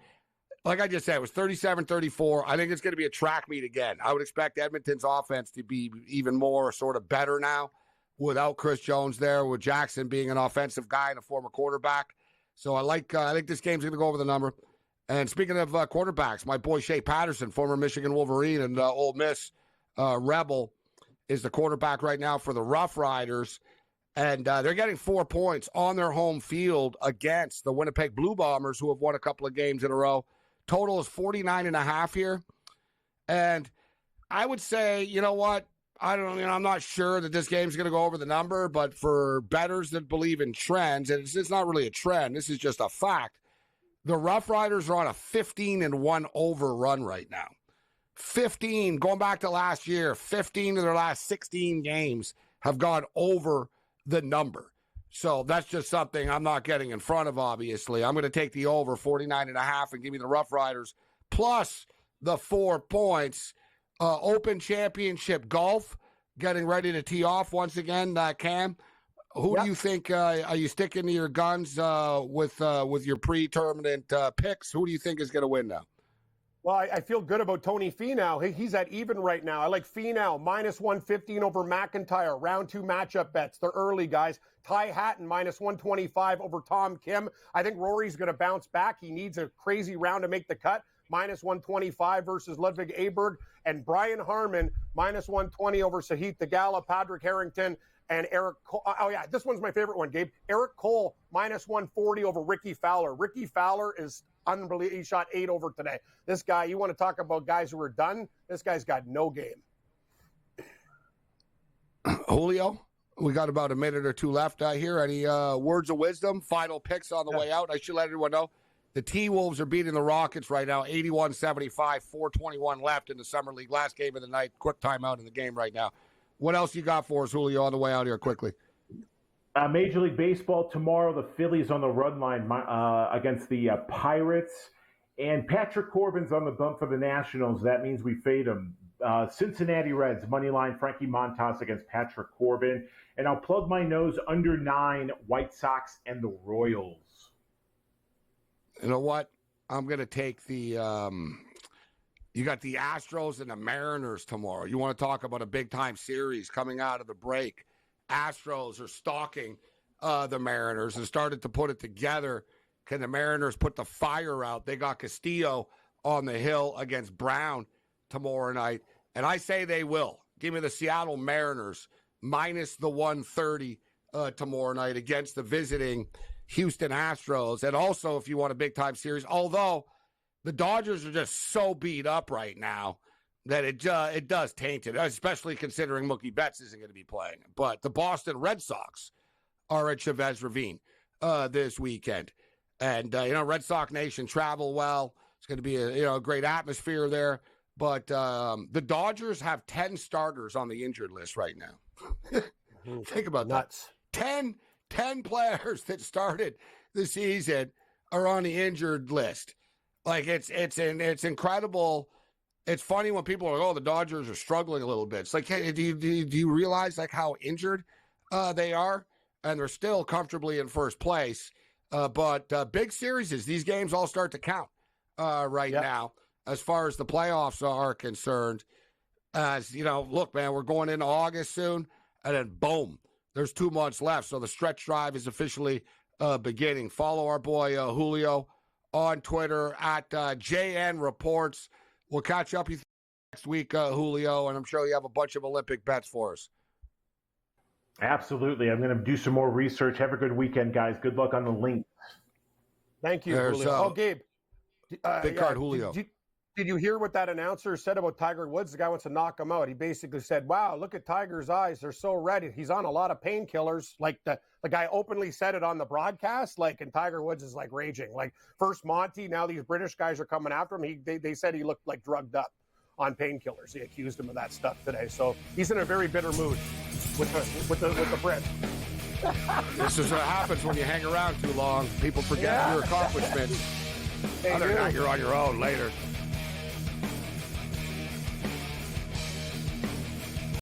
Like I just said, it was 37-34. I think it's going to be a track meet again. I would expect Edmonton's offense to be even more sort of better now without Chris Jones there, with Jackson being an offensive guy and a former quarterback. So I think this game's going to go over the number. And speaking of quarterbacks, my boy Shea Patterson, former Michigan Wolverine and Ole Miss Rebel, is the quarterback right now for the Rough Riders. And they're getting 4 points on their home field against the Winnipeg Blue Bombers, who have won a couple of games in a row. Total is 49.5 here. And I would say, you know what? I'm not sure that this game's going to go over the number, but for bettors that believe in trends, and it's not really a trend, this is just a fact, the Rough Riders are on a 15-1 over run right now. 15, going back to last year, 15 of their last 16 games have gone over the number. So that's just something I'm not getting in front of, obviously. I'm going to take the over 49.5 and give me the Rough Riders plus the 4 points. Open Championship Golf getting ready to tee off once again, Cam. Who do you think, are you sticking to your guns with your pre-tournament picks? Who do you think is going to win now? Well, I feel good about Tony Finau. He's at even right now. I like Finau, minus 115 over McIntyre. Round 2 matchup bets. They're early, guys. Ty Hatton, minus 125 over Tom Kim. I think Rory's going to bounce back. He needs a crazy round to make the cut. Minus 125 versus Ludwig Aberg. And Brian Harmon, minus 120 over Sahith Theegala, Patrick Harrington, and Eric Cole. Oh, yeah, this one's my favorite one, Gabe. Eric Cole, minus 140 over Ricky Fowler. Ricky Fowler is unbelievable. He shot 8 over today. This guy, you want to talk about guys who are done? This guy's got no game. Julio, we got about a minute or two left here. Any words of wisdom, final picks on the way out? I should let everyone know. The T-Wolves are beating the Rockets right now, 81-75, 4:21 left in the Summer League. Last game of the night. Quick timeout in the game right now. What else you got for us, Julio, on the way out here quickly? Major League Baseball tomorrow, the Phillies on the run line against the Pirates. And Patrick Corbin's on the bump for the Nationals. That means we fade him. Cincinnati Reds, money line, Frankie Montas against Patrick Corbin. And I'll plug my nose under 9, White Sox and the Royals. You know what? I'm going to take the you got the Astros and the Mariners tomorrow. You want to talk about a big-time series coming out of the break. Astros are stalking the Mariners and started to put it together. Can the Mariners put the fire out? They got Castillo on the hill against Brown tomorrow night, and I say they will. Give me the Seattle Mariners minus the 130 tomorrow night against the visiting Houston Astros. And also, if you want a big-time series, although the Dodgers are just so beat up right now that it does taint it, especially considering Mookie Betts isn't going to be playing. But the Boston Red Sox are at Chavez Ravine this weekend. And, Red Sox Nation travel well. It's going to be a great atmosphere there. But the Dodgers have 10 starters on the injured list right now. Think about Nuts. that. 10 players that started the season are on the injured list. Like, it's incredible. It's funny when people are, the Dodgers are struggling a little bit. It's like, hey, do you realize like how injured they are? And they're still comfortably in first place. But big series, these games all start to count now as far as the playoffs are concerned. As, look, man, we're going into August soon, and then boom, there's 2 months left. So the stretch drive is officially beginning. Follow our boy Julio on Twitter at JN Reports. We'll catch up with you next week, Julio, and I'm sure you have a bunch of Olympic bets for us. Absolutely. I'm going to do some more research. Have a good weekend, guys. Good luck on the link. Thank you, Julio. Gabe. Big card, Julio. Did you hear what that announcer said about Tiger Woods? The guy wants to knock him out. He basically said, wow, look at Tiger's eyes. They're so red. He's on a lot of painkillers. Like the guy openly said it on the broadcast, and Tiger Woods is like raging. Like first Monty, now these British guys are coming after him. They said he looked like drugged up on painkillers. They accused him of that stuff today. So he's in a very bitter mood with the Brit. This is what happens when you hang around too long. People forget your accomplishments. Other than that, you're on your own later.